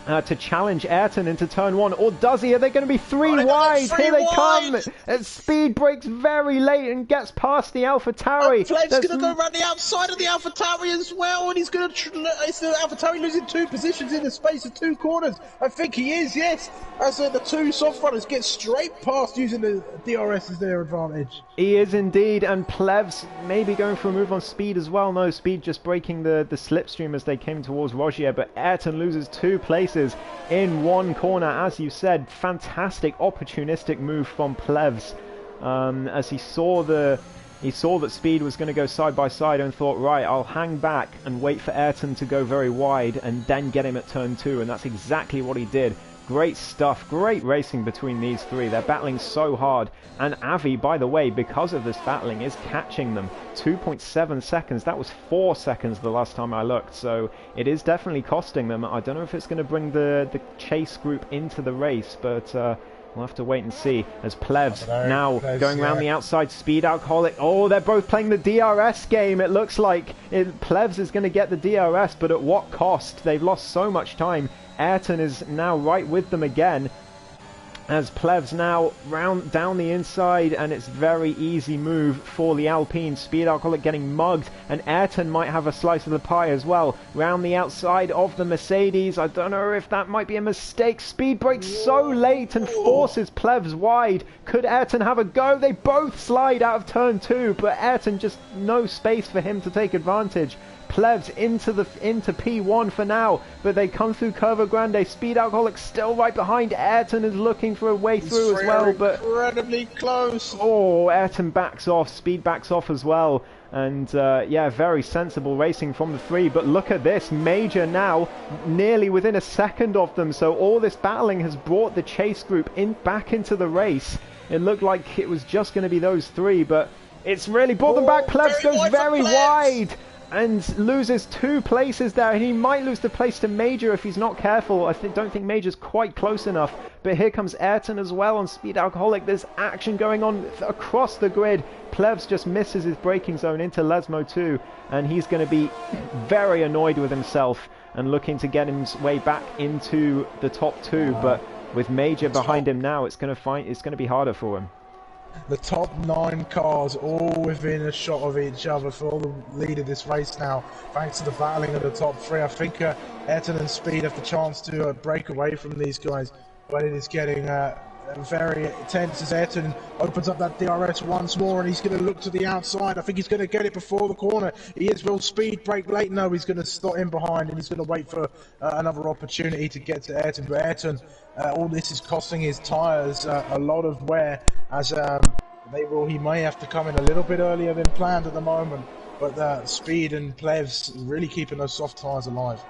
to challenge Ayrton into turn 1, or does he? Are they going to be 3 wide? Here they come! Speed breaks very late and gets past the AlphaTauri. Pleb's going to go around the outside of the AlphaTauri as well, and he's going to... It's the AlphaTauri losing 2 positions in the space of 2 corners. I think he is, yes. As the 2 soft runners get straight past using the DRS as their advantage. He is indeed, and Plevs maybe going for a move on Speed as well. No, Speed just breaking the slipstream as they came towards Rogier, but Ayrton loses 2 places in 1 corner. As you said, fantastic opportunistic move from Plevs, as he saw that Speed was going to go side by side and thought, right, I'll hang back and wait for Ayrton to go very wide and then get him at turn 2, and that's exactly what he did. Great stuff, great racing between these 3. They're battling so hard, and Avi, by the way, because of this battling, is catching them. 2.7 seconds, that was 4 seconds the last time I looked, so it is definitely costing them. I don't know if it's going to bring the chase group into the race, but we'll have to wait and see. As Plevs now going around the outside, Speed Alcoholic. Oh, they're both playing the DRS game. It looks like Plevs is going to get the DRS, but at what cost? They've lost so much time. Ayrton is now right with them again, as Plevs now round down the inside, and it's very easy move for the Alpine. Speed Alcoholic getting mugged, and Ayrton might have a slice of the pie as well. Round the outside of the Mercedes, I don't know if that might be a mistake. Speed breaks so late and forces Plevs wide. Could Ayrton have a go? They both slide out of turn 2, but Ayrton just no space for him to take advantage. Plevs into P1 for now, but they come through Curva Grande. Speed Alcoholic still right behind. Ayrton is looking for a way through as well, but incredibly close. Oh, Ayrton backs off. Speed backs off as well, and yeah, very sensible racing from the 3. But look at this, Major now nearly within a second of them. So all this battling has brought the chase group back into the race. It looked like it was just going to be those 3, but it's really brought them back. Plevs goes very wide and loses 2 places there, and he might lose the place to Major if he's not careful. I don't think Major's quite close enough, but here comes Ayrton as well on Speed Alcoholic. There's action going on across the grid. Plevs just misses his braking zone into Lesmo too, and he's going to be very annoyed with himself and looking to get his way back into the top 2, but with Major behind him now, it's going to be harder for him. The top 9 cars all within a shot of each other for the lead of this race now, thanks to the battling of the top 3. I think Ayrton and Speed have the chance to break away from these guys, but it is getting very tense as Ayrton opens up that DRS once more, and he's going to look to the outside. I think he's going to get it before the corner. He is. Will Speed break late? No, he's going to stop in behind, and he's going to wait for another opportunity to get to Ayrton. But Ayrton, all this is costing his tyres a lot of wear, as he may have to come in a little bit earlier than planned at the moment. But Speed and Plevs really keeping those soft tyres alive.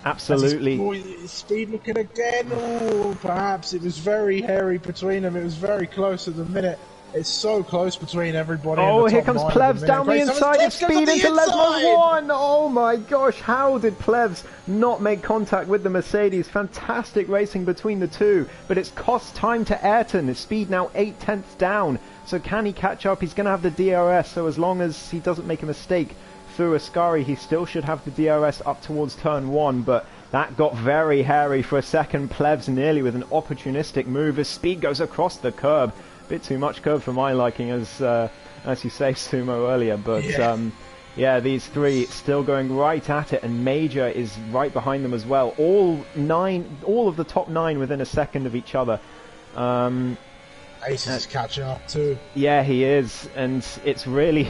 Absolutely. Speed looking again. Oh, perhaps it was very hairy between them. It was very close at the minute. It's so close between everybody. Oh, here comes Plevs down the inside of Speed into Lesmo 1. Oh my gosh, how did Plevs not make contact with the Mercedes? Fantastic racing between the 2, but it's cost time to Ayrton. His Speed now 8/10 down. So can he catch up? He's going to have the DRS, so as long as he doesn't make a mistake through Ascari, he still should have the DRS up towards turn 1, but that got very hairy for a second. Plevs nearly with an opportunistic move as Speed goes across the curb. Bit too much curb for my liking, as you say, Sumo, earlier, but yeah, these 3 still going right at it, and Major is right behind them as well. All of the top 9 within a second of each other. Ace is catching up too. Yeah, he is, and it's really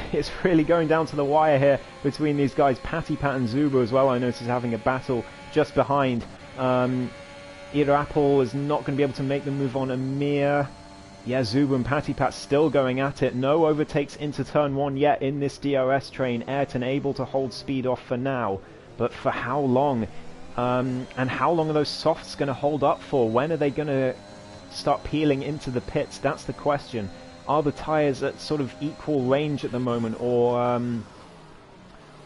going down to the wire here between these guys. Patty Pat and Zubu as well, I notice, having a battle just behind. Either Apple is not going to be able to make the move on Amir. Yeah, Zubu and Patty Pat still going at it. No overtakes into turn 1 yet in this DRS train. Ayrton able to hold Speed off for now, but for how long? And how long are those softs going to hold up for? When are they going to start peeling into the pits? That's the question. Are the tyres at sort of equal range at the moment, or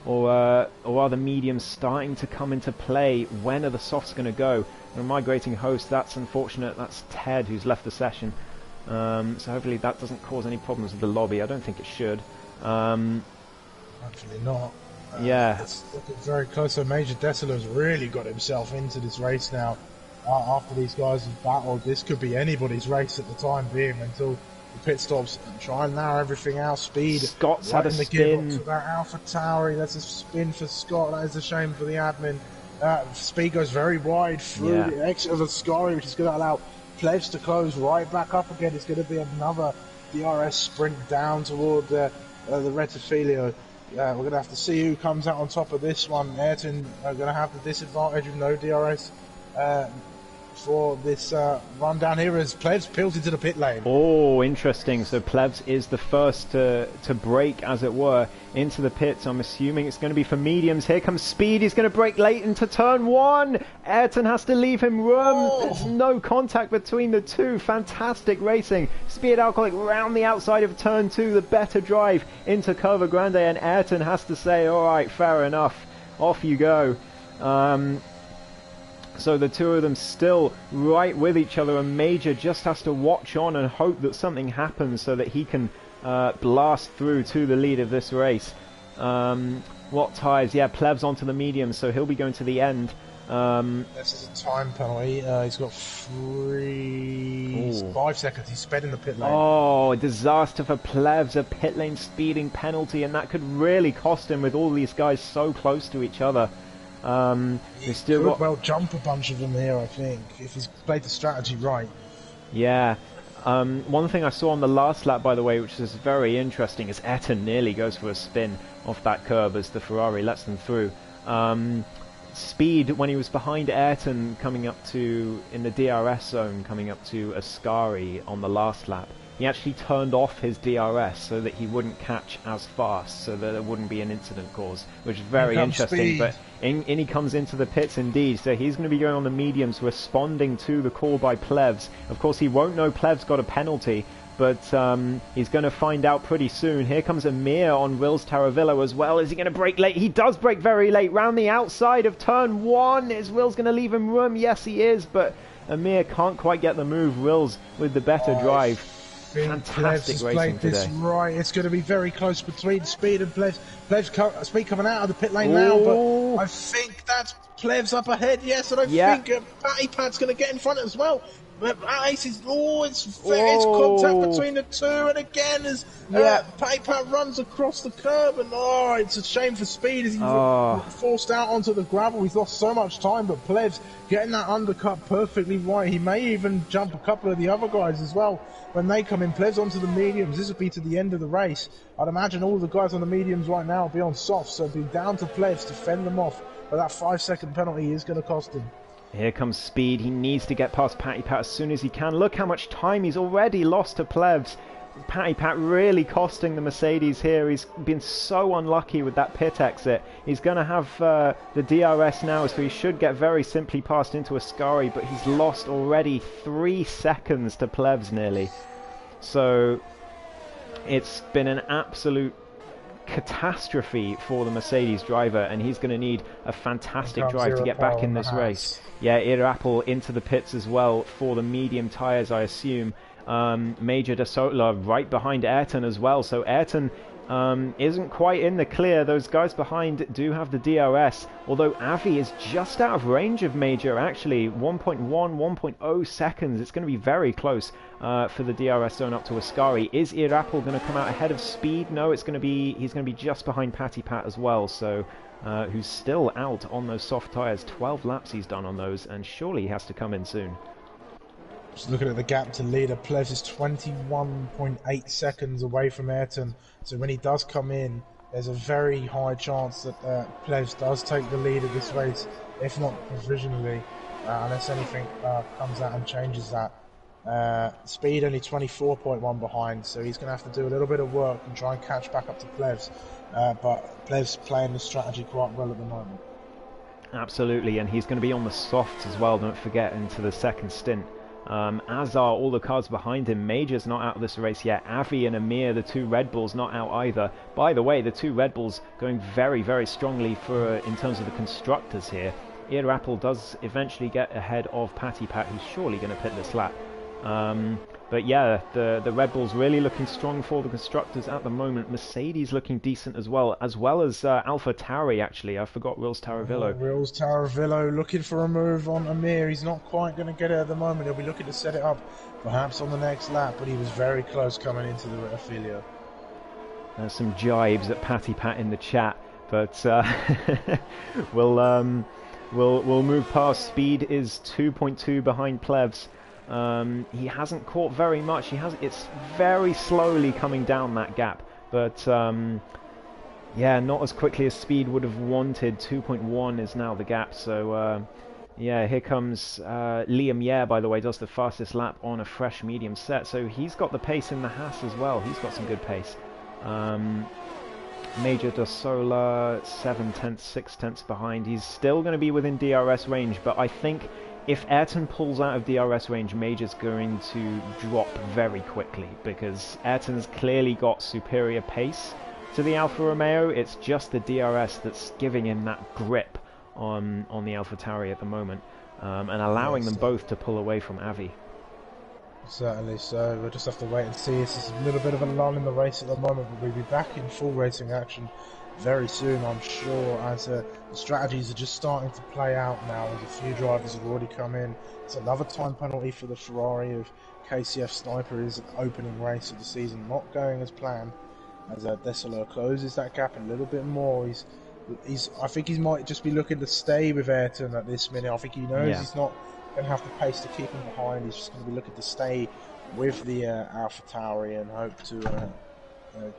are the mediums starting to come into play? When are the softs going to go? And migrating host, that's unfortunate. That's Ted, who's left the session. So hopefully that doesn't cause any problems with the lobby. I don't think it should. Actually not. Yeah. It's looking very close. So Major Dessler's really got himself into this race now. After these guys have battled, this could be anybody's race at the time being until the pit stops and try and narrow everything out. Speed. Scott's right had a in the spin. gearbox with that Alpha Tauri. That's a spin for Scott. That is a shame for the admin. Speed goes very wide through the exit of the Scari, which is going to allow Plebs to close right back up again. It's going to be another DRS sprint down toward the Rettifilio. We're going to have to see who comes out on top of this one. Ayrton are going to have the disadvantage of no DRS for this run down here as Plebs peels into the pit lane. Oh, interesting. So Plebs is the first to break, as it were, into the pits. I'm assuming it's going to be for mediums. Here comes Speed. He's going to break late into turn one. Ayrton has to leave him room. There's no contact between the two. Fantastic racing. Speed Alcoholic round the outside of turn two. The better drive into Curva Grande, and Ayrton has to say, all right, fair enough. Off you go. So the two of them still right with each other, and Major just has to watch on and hope that something happens so that he can blast through to the lead of this race. What tyres? Yeah, Plebs onto the medium, so he'll be going to the end. This is a time penalty. He's got 5 seconds. He's sped in the pit lane. Oh, a disaster for Plebs, a pit lane speeding penalty, and that could really cost him with all these guys so close to each other. He still could well jump a bunch of them here, I think, if he's played the strategy right. Yeah. One thing I saw on the last lap, by the way, which is very interesting, is Ayrton nearly goes for a spin off that curb as the Ferrari lets them through. Speed, when he was behind Ayrton coming up to, in the DRS zone, coming up to Ascari on the last lap, he actually turned off his DRS so that he wouldn't catch as fast, so that there wouldn't be an incident cause, which is very interesting. Speed. But in he comes into the pits indeed, so he's going to be going on the mediums, responding to the call by Plebs. Of course, he won't know Plebs got a penalty, but he's going to find out pretty soon. Here comes Amir on Wills Taravillo as well. Is he going to brake late? He does brake very late, round the outside of turn one. Is Wills going to leave him room? Yes, he is, but Amir can't quite get the move. Wills with the better drive. Fantastic Plebs racing played this today. right. It's going to be very close between Speed and Plebs. Speed coming out of the pit lane now, but I think that's Plebs up ahead. Yes, and I think Patty Pat's going to get in front as well. But Ace is, it's contact between the two, and again as Patty Pat runs across the curb, and it's a shame for Speed as he's forced out onto the gravel. He's lost so much time, but Plebs getting that undercut perfectly right. He may even jump a couple of the other guys as well when they come in. Plebs onto the mediums. This will be to the end of the race. I'd imagine all the guys on the mediums right now will be on softs, so it'll be down to Plebs to fend them off. But that 5-second penalty is going to cost him. Here comes Speed. He needs to get past Patty Pat as soon as he can. Look how much time he's already lost to Plebs. Patty Pat really costing the Mercedes here. He's been so unlucky with that pit exit. He's going to have the DRS now, so he should get very simply passed into Ascari, but he's lost already 3 seconds to Plebs nearly. So it's been an absolute catastrophe for the Mercedes driver, and he's going to need a fantastic drive to get back in this race. Yeah, ESRL into the pits as well for the medium tyres, I assume. Major De Sola right behind Ayrton as well, so Ayrton isn't quite in the clear. Those guys behind do have the DRS, although Avi is just out of range of Major, actually 1.1 seconds. It's going to be very close for the DRS zone up to Ascari. Is ESRL going to come out ahead of Speed? No, he's going to be just behind Patty Pat as well, so who's still out on those soft tyres. 12 laps he's done on those, and surely he has to come in soon. Just looking at the gap to leader, Plebs is 21.8 seconds away from Ayrton. So when he does come in, there's a very high chance that Plebs does take the lead of this race, if not provisionally, unless anything comes out and changes that. Speed only 24.1 behind, so he's going to have to do a little bit of work and try and catch back up to Plebs. But Plebs playing the strategy quite well at the moment. Absolutely, and he's going to be on the softs as well, don't forget, into the second stint. As are all the cars behind him. Major's not out of this race yet. Avi and Amir, the two Red Bulls, not out either. By the way, the two Red Bulls going very, very strongly in terms of the constructors here. ESRL does eventually get ahead of Patty Pat, who's surely going to pit this lap. But yeah, the Red Bull's really looking strong for the constructors at the moment. Mercedes looking decent as well as Alpha Tauri, actually. I forgot Rils Taravillo. Rils Taravillo looking for a move on Amir. He's not quite going to get it at the moment. He'll be looking to set it up perhaps on the next lap, but he was very close coming into the Ophelia. There's some jibes at Patty Pat in the chat, but we'll move past. Speed is 2.2 behind Plevs. He hasn't caught very much. It's very slowly coming down that gap, but yeah, not as quickly as Speed would have wanted. 2.1 is now the gap. So yeah, here comes Liam Yare, by the way, does the fastest lap on a fresh medium set. So he's got the pace in the Haas as well. He's got some good pace. Major de Sola 7/10, 6/10 behind. He's still going to be within DRS range, but I think if Ayrton pulls out of DRS range, Major's going to drop very quickly, because Ayrton's clearly got superior pace to the Alfa Romeo. It's just the DRS that's giving him that grip on the Alpha Tauri at the moment, and allowing them both to pull away from Avi. Certainly so. We'll just have to wait and see. This is a little bit of a lull in the race at the moment, but we'll be back in full racing action very soon, I'm sure, as the strategies are just starting to play out now, as a few drivers have already come in. It's another time penalty for the Ferrari of KCF Sniper. Is an opening race of the season not going as planned, as Desola closes that gap a little bit more. I think he might just be looking to stay with Ayrton at this minute. I think he knows he's not going to have the pace to keep him behind. He's just going to be looking to stay with the Alpha Tauri and hope to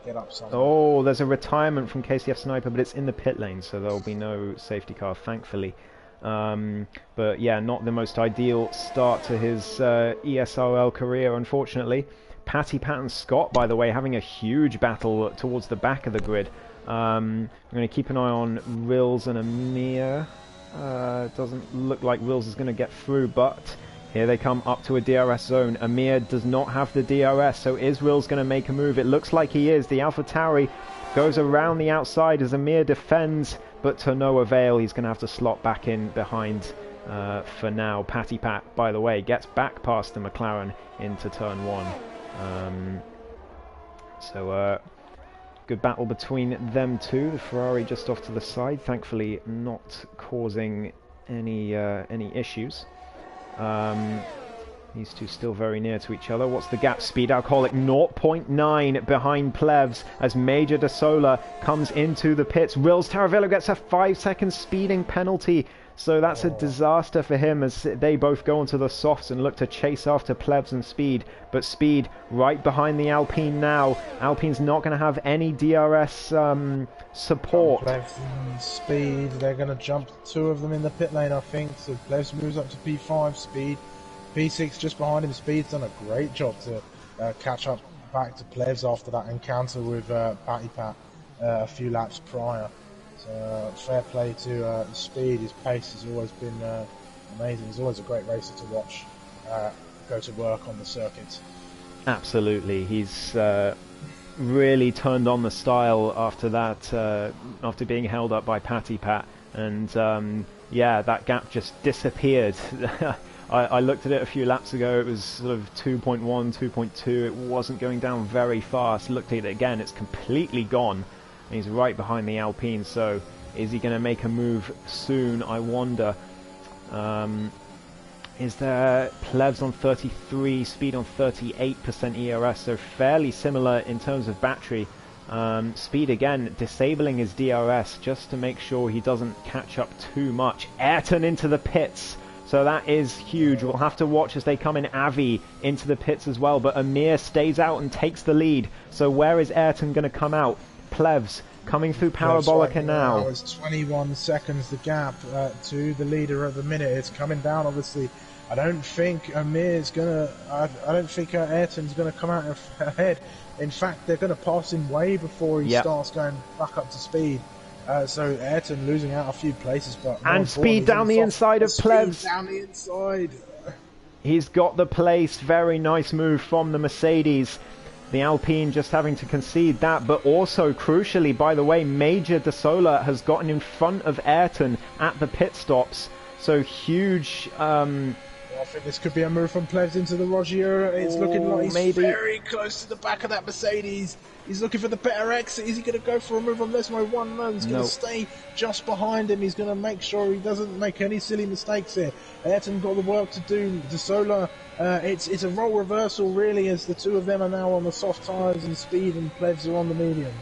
get up somewhere. Oh, there's a retirement from KCF Sniper, but it's in the pit lane, so there'll be no safety car, thankfully. But yeah, not the most ideal start to his ESRL career, unfortunately. Patty Patton Scott, by the way, having a huge battle towards the back of the grid. I'm going to keep an eye on Rils and Amir. Doesn't look like Rils is going to get through, but here they come up to a DRS zone. Amir does not have the DRS, so is Rils going to make a move? It looks like he is. The Alpha Tauri goes around the outside as Amir defends, but to no avail. He's going to have to slot back in behind for now. Patty Pat, by the way, gets back past the McLaren into turn 1. So good battle between them two. The Ferrari just off to the side, thankfully not causing any issues. These two still very near to each other. What's the gap? Speed Alcoholic 0.9 behind Plevs as Major de Sola comes into the pits. Rils Taravillo gets a 5-second speeding penalty. So that's a disaster for him as they both go onto the softs and look to chase after Plevs and Speed. But Speed right behind the Alpine now. Alpine's not going to have any DRS support. Plevs and Speed, they're going to jump two of them in the pit lane, I think. So Plevs moves up to P5, Speed. P6 just behind him. Speed's done a great job to catch up back to Plevs after that encounter with Patty Pat a few laps prior. So fair play to Speed. His pace has always been amazing. He's always a great racer to watch go to work on the circuit. Absolutely. He's really turned on the style after that, after being held up by Patty Pat. And yeah, that gap just disappeared. I looked at it a few laps ago. It was sort of 2.1, 2.2. It wasn't going down very fast. Looked at it again. It's completely gone. He's right behind the Alpine, so is he going to make a move soon, I wonder? Is there Plevs on 33, Speed on 38% ERS, so fairly similar in terms of battery. Speed again disabling his DRS just to make sure he doesn't catch up too much. Ayrton into the pits, so that is huge. We'll have to watch as they come in. Avi into the pits as well, but Amir stays out and takes the lead. So where is Ayrton going to come out? Plevs coming through Parabolica now. It's 21 seconds the gap to the leader at the minute. It's coming down, obviously. I don't think Amir's gonna. I don't think Ayrton's gonna come out ahead. In fact, they're gonna pass him way before he starts going back up to speed. So Ayrton losing out a few places, but and Speed down the inside of Plevs. Down the inside. He's got the place. Very nice move from the Mercedes. The Alpine just having to concede that, but also crucially, by the way, Major de Sola has gotten in front of Ayrton at the pit stops. So huge I think this could be a move from Plebs into the Rogier. It's looking like he's maybe. very close to the back of that Mercedes. He's looking for the better exit. Is he going to go for a move on Lesmo 1? No, he's going to stay just behind him. He's going to make sure he doesn't make any silly mistakes here. Ayrton got the work to do. De Sola, it's a role reversal really, as the two of them are now on the soft tyres and Speed and Plebs are on the mediums.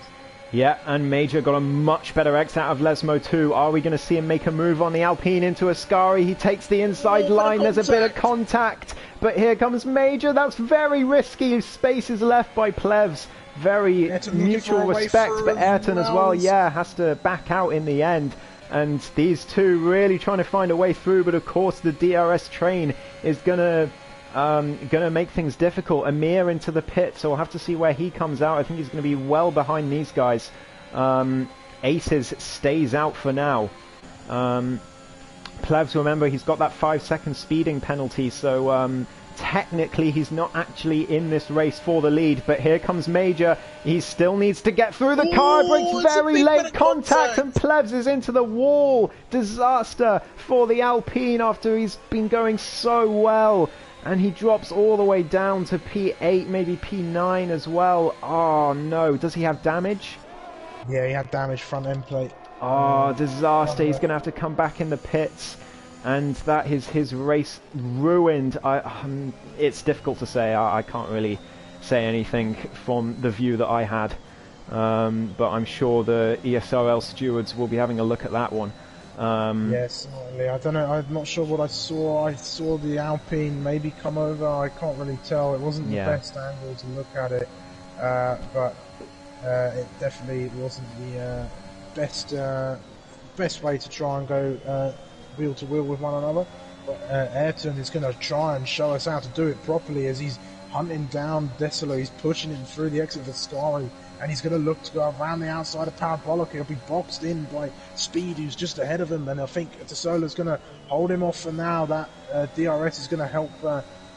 Yeah, and Major got a much better exit out of Lesmo too. Are we going to see him make a move on the Alpine into Ascari? He takes the inside line. There's a bit of contact. But here comes Major. That's very risky. Space is left by Plevs. Very mutual respect. But Ayrton as well, yeah, has to back out in the end. And these two really trying to find a way through. But of course, the DRS train is going to make things difficult. Amir into the pit, so we'll have to see where he comes out. I think he's going to be well behind these guys. Aces stays out for now. Plevs, remember, he's got that 5-second speeding penalty, so technically he's not actually in this race for the lead. But here comes Major. He still needs to get through. The car breaks very late contact, and Plevs is into the wall. Disaster for the Alpine after he's been going so well. And he drops all the way down to P8, maybe P9 as well. Oh no, does he have damage? Yeah, he had damage front end plate. Oh, disaster. He's going to have to come back in the pits. And that is his race ruined. It's difficult to say. I can't really say anything from the view that I had. But I'm sure the ESRL stewards will be having a look at that one. Yes, certainly. I don't know. I'm not sure what I saw. I saw the Alpine maybe come over. I can't really tell. It wasn't the best angle to look at it, but it definitely wasn't the best way to try and go wheel to wheel with one another. But Ayrton is going to try and show us how to do it properly as he's hunting down Desola. He's pushing him through the exit of Ascari, and he's going to look to go around the outside of Parabolic. He'll be boxed in by Speed, who's just ahead of him, and I think Desola's going to hold him off for now. That DRS is going to help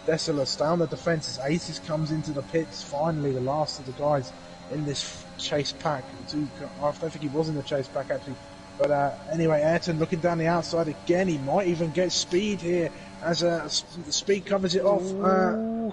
Desola stay on the defence as Aces comes into the pits, finally the last of the guys in this chase pack. I don't think he was in the chase pack actually. But anyway, Ayrton looking down the outside again. He might even get Speed here as Speed covers it off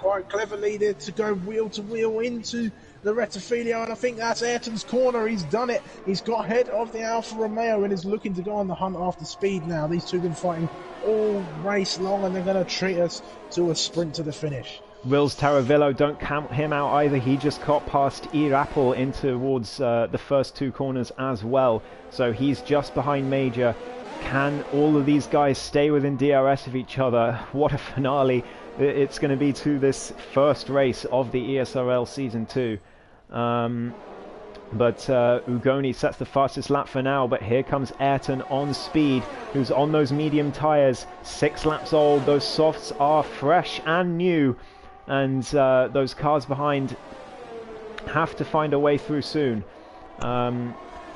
quite cleverly there to go wheel to wheel into the Rettifilio, and I think that's Ayrton's corner. He's done it. He's got ahead of the Alfa Romeo and is looking to go on the hunt after Speed now. These two have been fighting all race long, and they're going to treat us to a sprint to the finish. Rils Taravillo, don't count him out either. He just got past Apple in towards the first two corners as well. So he's just behind Major. Can all of these guys stay within DRS of each other? What a finale it's going to be to this first race of the ESRL Season 2. But Ugoni sets the fastest lap for now, but here comes Ayrton on Speed, who's on those medium tyres, 6 laps old. Those softs are fresh and new, and those cars behind have to find a way through soon.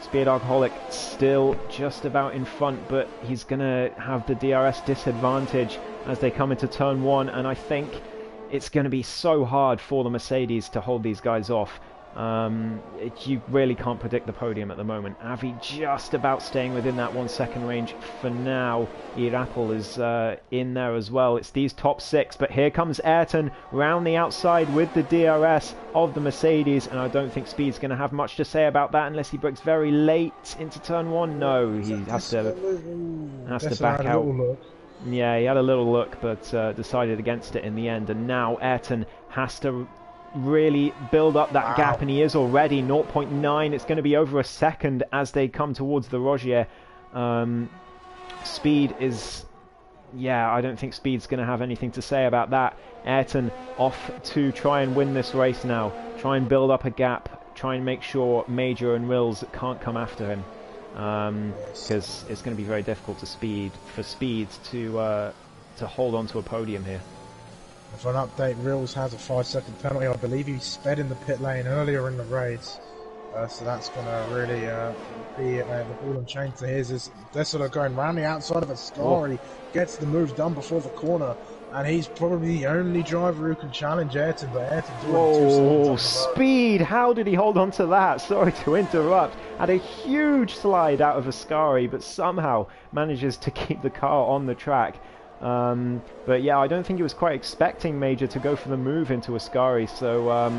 Speed Alcoholic still just about in front, but he's going to have the DRS disadvantage as they come into turn 1, and I think it's going to be so hard for the Mercedes to hold these guys off. You really can't predict the podium at the moment. Avi just about staying within that 1 second range for now. Irapple is in there as well. It's these top 6, but here comes Ayrton round the outside with the DRS of the Mercedes, and I don't think Speed's going to have much to say about that unless he breaks very late into turn 1. No, he has to back out. Yeah, he had a little look, but decided against it in the end, and now Ayrton has to really build up that gap, and he is already 0.9. It's going to be over a second as they come towards the Rogier. Speed is, I don't think Speed's going to have anything to say about that. Ayrton off to try and win this race now, try and build up a gap, try and make sure Major and Rils can't come after him, because it's going to be very difficult for Speed to hold on to a podium here. For an update, Rils has a 5-second penalty. I believe he sped in the pit lane earlier in the race, so that's going to really be the ball and chain to his. Is Desola going round the outside of Ascari, gets the move done before the corner, and he's probably the only driver who can challenge Ayrton, but Ayrton's already 2 seconds. Speed! How did he hold on to that? Sorry to interrupt. Had a huge slide out of Ascari, but somehow manages to keep the car on the track. But yeah, I don't think he was quite expecting Major to go for the move into Ascari, so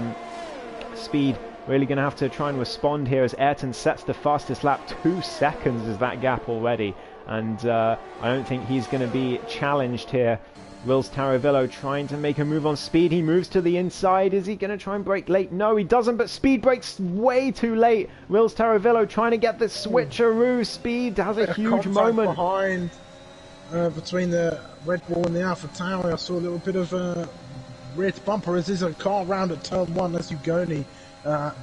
Speed really going to have to try and respond here as Ayrton sets the fastest lap. 2 seconds is that gap already, and I don't think he's going to be challenged here. Wills Taravillo trying to make a move on Speed. He moves to the inside. Is he going to try and brake late? No, he doesn't, but Speed brakes way too late. Wills Taravillo trying to get the switcheroo. Speed has a huge moment. Behind, between the Red Bull and the Alpha Tauri, I saw a little bit of rear bumper as there's a car round at turn 1. That's Ugoni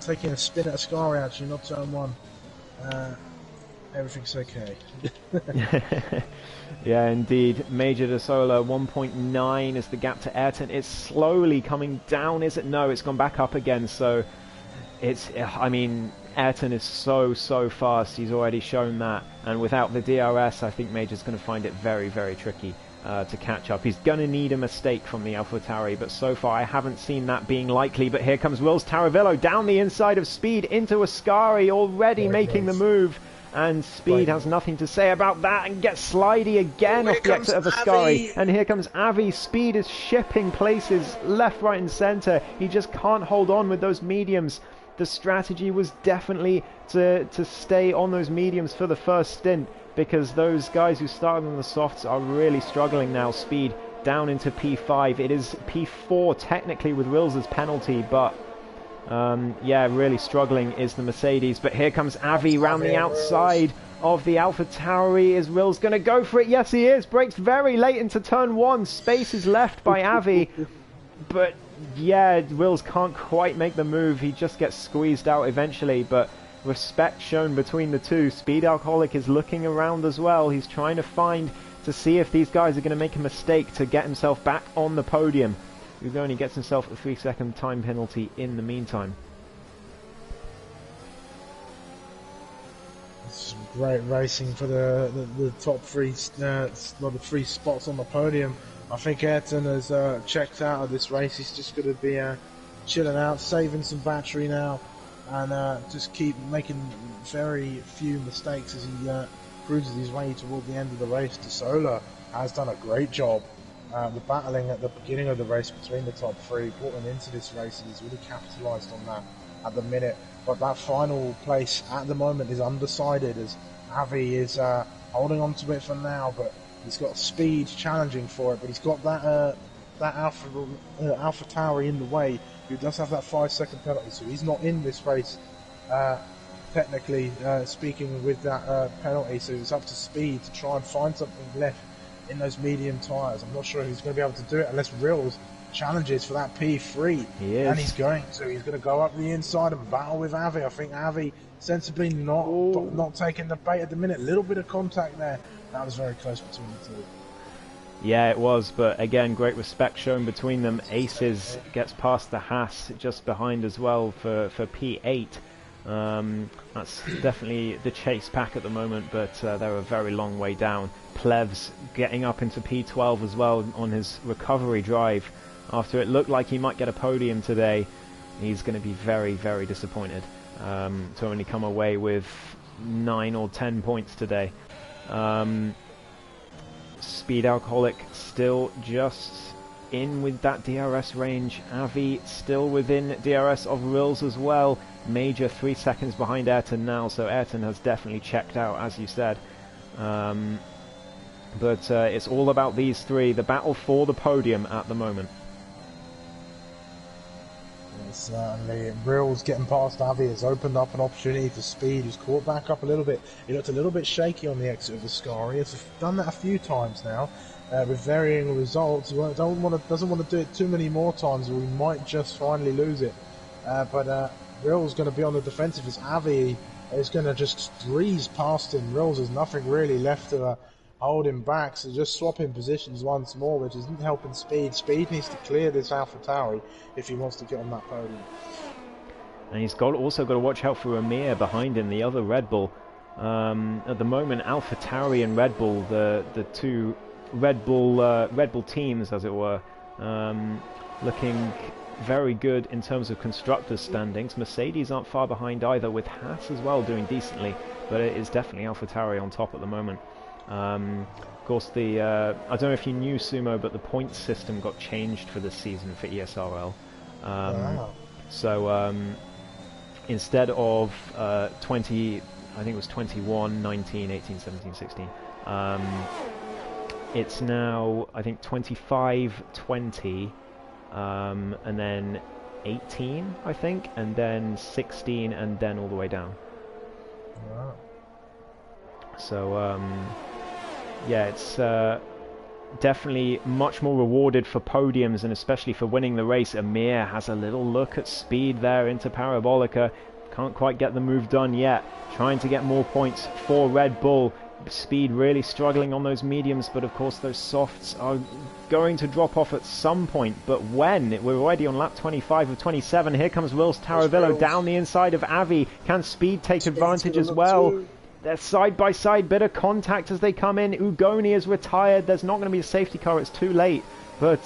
taking a spin at Ascari, actually, not turn 1. Everything's okay. Yeah, indeed. Major de Sola 1.9 is the gap to Ayrton. It's slowly coming down, is it? No, it's gone back up again. So it's, I mean, Ayrton is so fast. He's already shown that. And without the DRS, I think Major's going to find it very, very tricky to catch up. He's going to need a mistake from the AlphaTauri, but so far I haven't seen that being likely. But here comes Wills Taravillo down the inside of Speed into Ascari, already making the move. And Speed has nothing to say about that and gets slidey again off the exit of Ascari. And here comes Avi. Speed is shipping places left, right and centre. He just can't hold on with those mediums. The strategy was definitely to stay on those mediums for the first stint, because those guys who started on the softs are really struggling now. Speed down into P5. It is P4 technically with Wills' penalty, but yeah, really struggling is the Mercedes. But here comes Avi round the outside of the AlphaTauri. Is Wills going to go for it? Yes, he is. Brakes very late into turn 1. Space is left by Avi. But yeah, Wills can't quite make the move. He just gets squeezed out eventually. But respect shown between the two. Speed Alcoholic is looking around as well. He's trying to see if these guys are going to make a mistake to get himself back on the podium. Ugoni gets himself a 3-second time penalty in the meantime. Some great racing for the top three, the 3 spots on the podium. I think Ayrton has checked out of this race. He's just going to be chilling out, saving some battery now, and just keep making very few mistakes as he cruises his way toward the end of the race. De Sola has done a great job. The battling at the beginning of the race between the top 3 brought him into this race, and he's really capitalised on that at the minute. But that final place at the moment is undecided, as Avi is holding on to it for now, but he's got Speed challenging for it. But he's got that Alpha Tauri in the way, who does have that 5-second penalty, so he's not in this race technically speaking with that penalty. So it's up to Speed to try and find something left in those medium tyres. I'm not sure if he's going to be able to do it unless Rills challenges for that P3. He is. And he's going to go up the inside and battle with Avi. I think Avi sensibly not taking the bait at the minute. A little bit of contact there. That was very close between the two. Yeah, it was, but again, great respect shown between them. Aces gets past the Haas just behind as well for P8. That's definitely the chase pack at the moment, but they're a very long way down. Plevs getting up into P12 as well on his recovery drive. After it looked like he might get a podium today, he's going to be very, very disappointed to only come away with 9 or 10 points today. Speed Alcoholic still just in with that DRS range. Avi still within DRS of Rills as well. Major 3 seconds behind Ayrton now, so Ayrton has definitely checked out, as you said. But it's all about these 3, the battle for the podium at the moment. Certainly, Rills getting past Avi has opened up an opportunity for Speed, who's caught back up a little bit. He looked a little bit shaky on the exit of Ascari. He's done that a few times now, with varying results. He doesn't want to do it too many more times, or we might just finally lose it. But Rills going to be on the defensive as Avi is going to just breeze past him. Rills has nothing really left to hold him back, so just swapping positions once more, which isn't helping Speed. Speed needs to clear this AlphaTauri if he wants to get on that podium. And he's also got to watch out for Amir behind him, the other Red Bull. At the moment, AlphaTauri and Red Bull, the 2 Red Bull teams, as it were, looking very good in terms of constructors' standings. Mercedes aren't far behind either, with Haas as well doing decently, but it is definitely AlphaTauri on top at the moment. Of course, the I don't know if you knew, Sumo, but the point system got changed for this season for ESRL. Wow. So instead of 20, I think it was 21, 19, 18, 17, 16. It's now, I think, 25, 20, and then 18, I think, and then 16, and then all the way down. Wow. So, yeah, it's definitely much more rewarded for podiums, and especially for winning the race. Amir has a little look at speed there into Parabolica. Can't quite get the move done yet. Trying to get more points for Red Bull. Speed really struggling on those mediums, but of course those softs are going to drop off at some point. But when? We're already on lap 25 of 27. Here comes Wills Taravillo down the inside of Avi. Can Speed take advantage as well? They're side by side, bit of contact as they come in. Ugoni is retired. There's not going to be a safety car. It's too late. But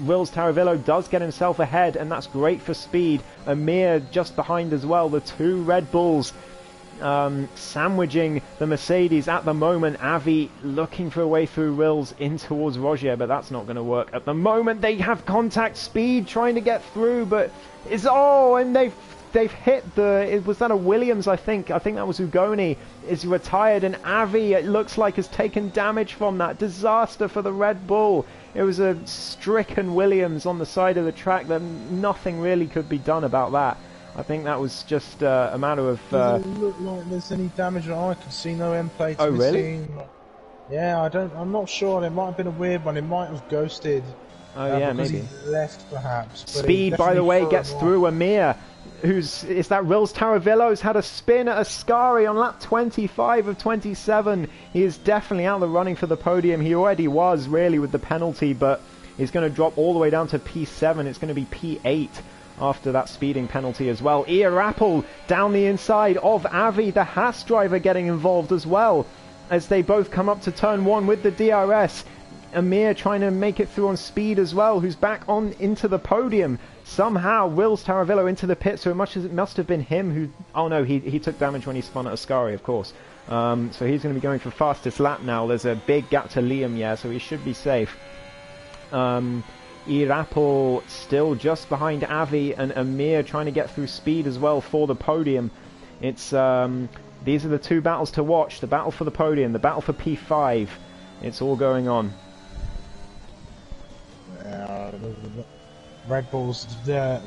Wills Taravillo does get himself ahead, and that's great for Speed. Amir just behind as well. The two Red Bulls sandwiching the Mercedes at the moment. Avi looking for a way through Wills in towards Rogier, but that's not going to work at the moment. They have contact. Speed trying to get through, but it's and they've hit was that a Williams? I think that was Ugoni is retired, and Avi, it looks like, has taken damage from that. Disaster for the Red Bull. It was a stricken Williams on the side of the track that nothing really could be done about that. I think that was just a matter of... Doesn't look like there's any damage at all. I can see no end plates missing. Really? Yeah, I'm not sure. It might have been a weird one. It might have ghosted. Yeah, because maybe. He left, perhaps. But Speed, by the way, gets through Amir. Is that Wills Taravillo's had a spin at Ascari on lap 25 of 27. He is definitely out of the running for the podium. He already was, really, with the penalty, but he's going to drop all the way down to P7. It's going to be P8 after that speeding penalty as well. Iarapple down the inside of Avi, the Haas driver, getting involved as well as they both come up to turn 1 with the DRS. Amir trying to make it through on Speed as well, who's back on into the podium. Somehow Wills Taravillo into the pit, so it must have been him who... Oh no, he took damage when he spun at Ascari, of course. So he's going to be going for fastest lap now. There's a big gap to Liam, yeah, so he should be safe. Iarapple still just behind Avi, and Amir trying to get through Speed as well for the podium. It's these are the two battles to watch, the battle for the podium, the battle for P5. It's all going on. Red Bulls, the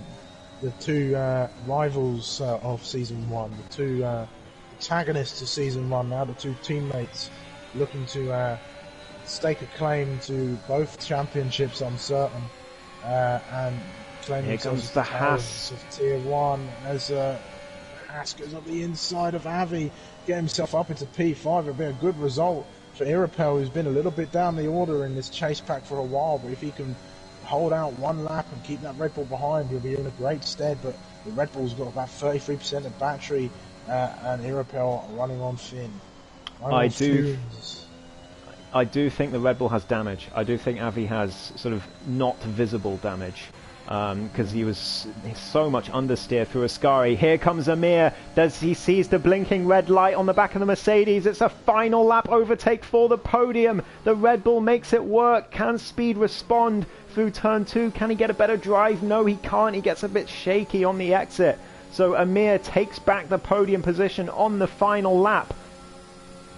two rivals of Season 1, the two antagonists of Season 1 now, the two teammates looking to stake a claim to both championships, I'm certain, and claim themselves as the Haas of Tier 1 as Haas goes up the inside of Avi, get himself up into P5. It'll be a good result for ESRL, who's been a little bit down the order in this chase pack for a while, but if he can hold out one lap and keep that Red Bull behind, he'll be in a great stead. But the Red Bull's got about 33% of battery, and ESRL running on Finn. I do think the Red Bull has damage. I do think Avi has sort of not visible damage, because he's so much understeer through Ascari. Here comes Amir. He sees the blinking red light on the back of the Mercedes. It's a final lap overtake for the podium. The Red Bull makes it work. Can Speed respond through turn 2? Can he get a better drive? No, he can't. He gets a bit shaky on the exit. So Amir takes back the podium position on the final lap.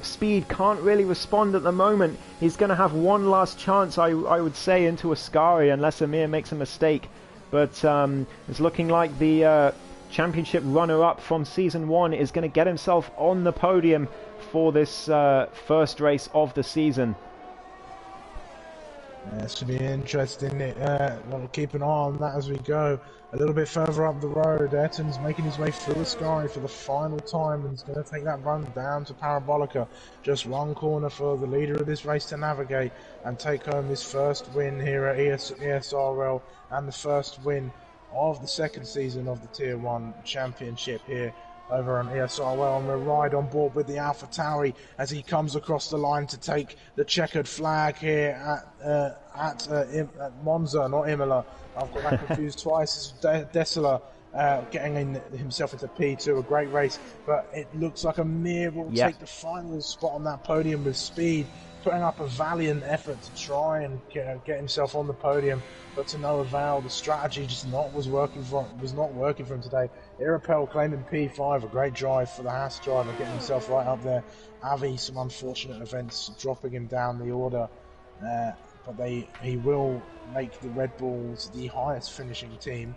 Speed can't really respond at the moment. He's going to have one last chance, I would say, into Ascari, unless Amir makes a mistake. But it's looking like the championship runner-up from Season 1 is going to get himself on the podium for this first race of the season. It's going to be interesting. We'll keep an eye on that as we go. A little bit further up the road, Ayrton's making his way through the sky for the final time, and he's going to take that run down to Parabolica. Just one corner for the leader of this race to navigate and take home his first win here at ESRL, and the first win of the second season of the Tier 1 Championship here over on ESRL, and we'll ride on board with the AlphaTauri as he comes across the line to take the checkered flag here at Monza, not Imola. I've got that confused twice. It's Dessler getting himself into P2, a great race, but it looks like Amir will take the final spot on that podium with speed, putting up a valiant effort to try and get himself on the podium, but to no avail. The strategy just was not working for him today. Irapel claiming P5, a great drive for the Haas driver, getting himself right up there. Avi, some unfortunate events dropping him down the order, but he will make the Red Bulls the highest finishing team.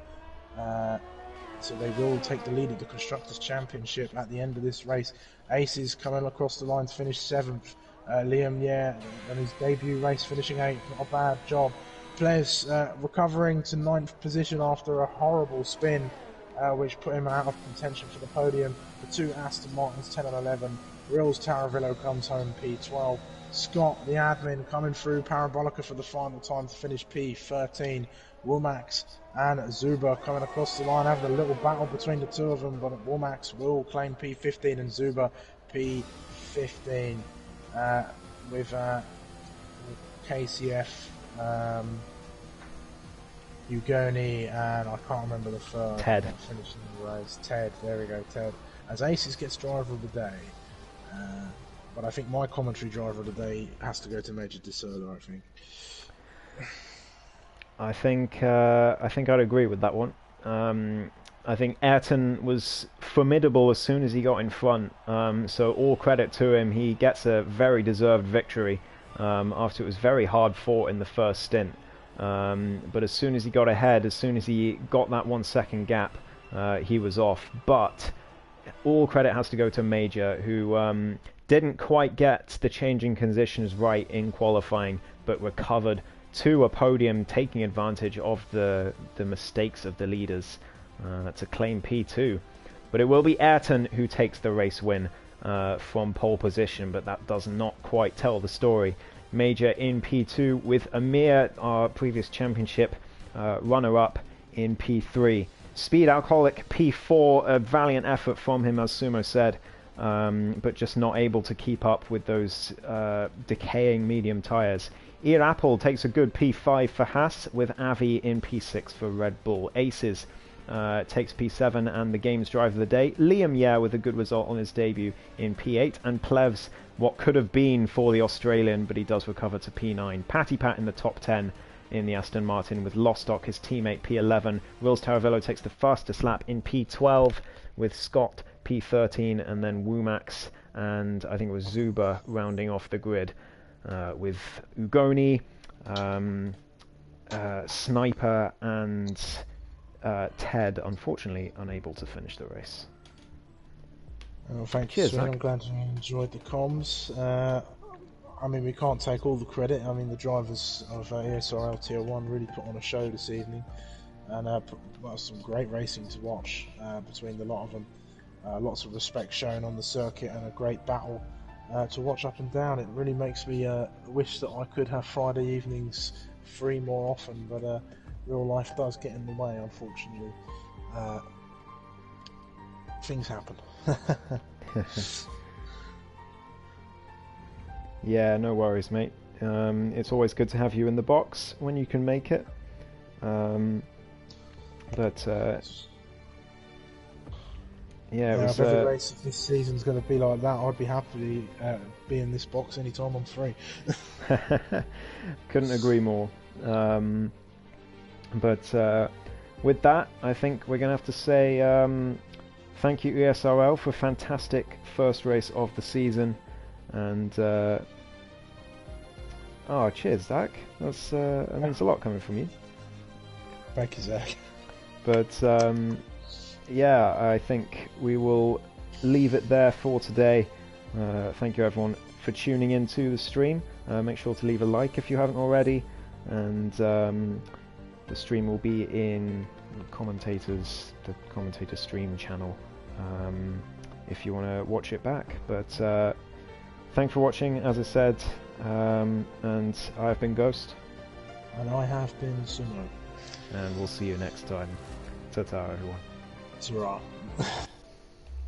So they will take the lead at the Constructors' Championship at the end of this race. Aces coming across the line to finish 7th. Liam, on his debut race, finishing 8th. Not a bad job. Plez recovering to 9th position after a horrible spin, which put him out of contention for the podium. The two Aston Martins, 10 and 11. Rills Taravillo comes home P12. Scott, the admin, coming through Parabolica for the final time to finish P13. Womax and Zuba coming across the line, having a little battle between the two of them, but Womax will claim P15 and Zuba P15 with KCF, Ugoni, and I can't remember the third. Ted. Finishing the race. Ted, there we go, Ted. As Aces gets driver of the day. But I think my commentary driver of the day has to go to Major Desola, I think I'd agree with that one. I think Ayrton was formidable as soon as he got in front, so all credit to him. He gets a very deserved victory after it was very hard fought in the first stint. But as soon as he got ahead, as soon as he got that 1 second gap, he was off. But all credit has to go to Major, who didn't quite get the changing conditions right in qualifying, but recovered to a podium, taking advantage of the mistakes of the leaders to claim P2. But it will be Ayrton who takes the race win from pole position, but that does not quite tell the story. Major in P2 with Amir, our previous championship runner-up, in P3. Speed Alcoholic P4, a valiant effort from him, as Sumo said, but just not able to keep up with those decaying medium tyres. Ear Apple takes a good P5 for Haas, with Avi in P6 for Red Bull. Aces takes P7 and the game's driver of the day. Liam with a good result on his debut in P8, and Plevs, what could have been for the Australian, but he does recover to P9. Patty Pat in the top 10 in the Aston Martin with Lostock, his teammate, P11. Wills Taravillo takes the fastest lap in P12 with Scott P13, and then Womax and I think it was Zuba rounding off the grid with Ugoni, Sniper and Ted unfortunately unable to finish the race. Well, thank Cheers, you, Zach. I'm glad you enjoyed the comms. I mean, we can't take all the credit. I mean, the drivers of ESRL Tier 1 really put on a show this evening, and put some great racing to watch between the lot of them. Lots of respect shown on the circuit and a great battle to watch up and down. It really makes me wish that I could have Friday evenings free more often, but real life does get in the way, unfortunately. Things happen. Yeah, no worries, mate. It's always good to have you in the box when you can make it. Yeah, If every race of this season's going to be like that, I'd be happy to be in this box anytime I'm free. Couldn't agree more. With that, I think we're going to have to say thank you ESRL for a fantastic first race of the season, and cheers, Zach. That's that means a lot coming from you. Thank you, Zach. But yeah, I think we will leave it there for today. Thank you everyone for tuning in to the stream. Make sure to leave a like if you haven't already, and the stream will be in the commentator stream channel if you want to watch it back. But thanks for watching, as I said, and I've been Ghost. And I have been Sumo. And we'll see you next time. Ta-ta, everyone. Ta-ra.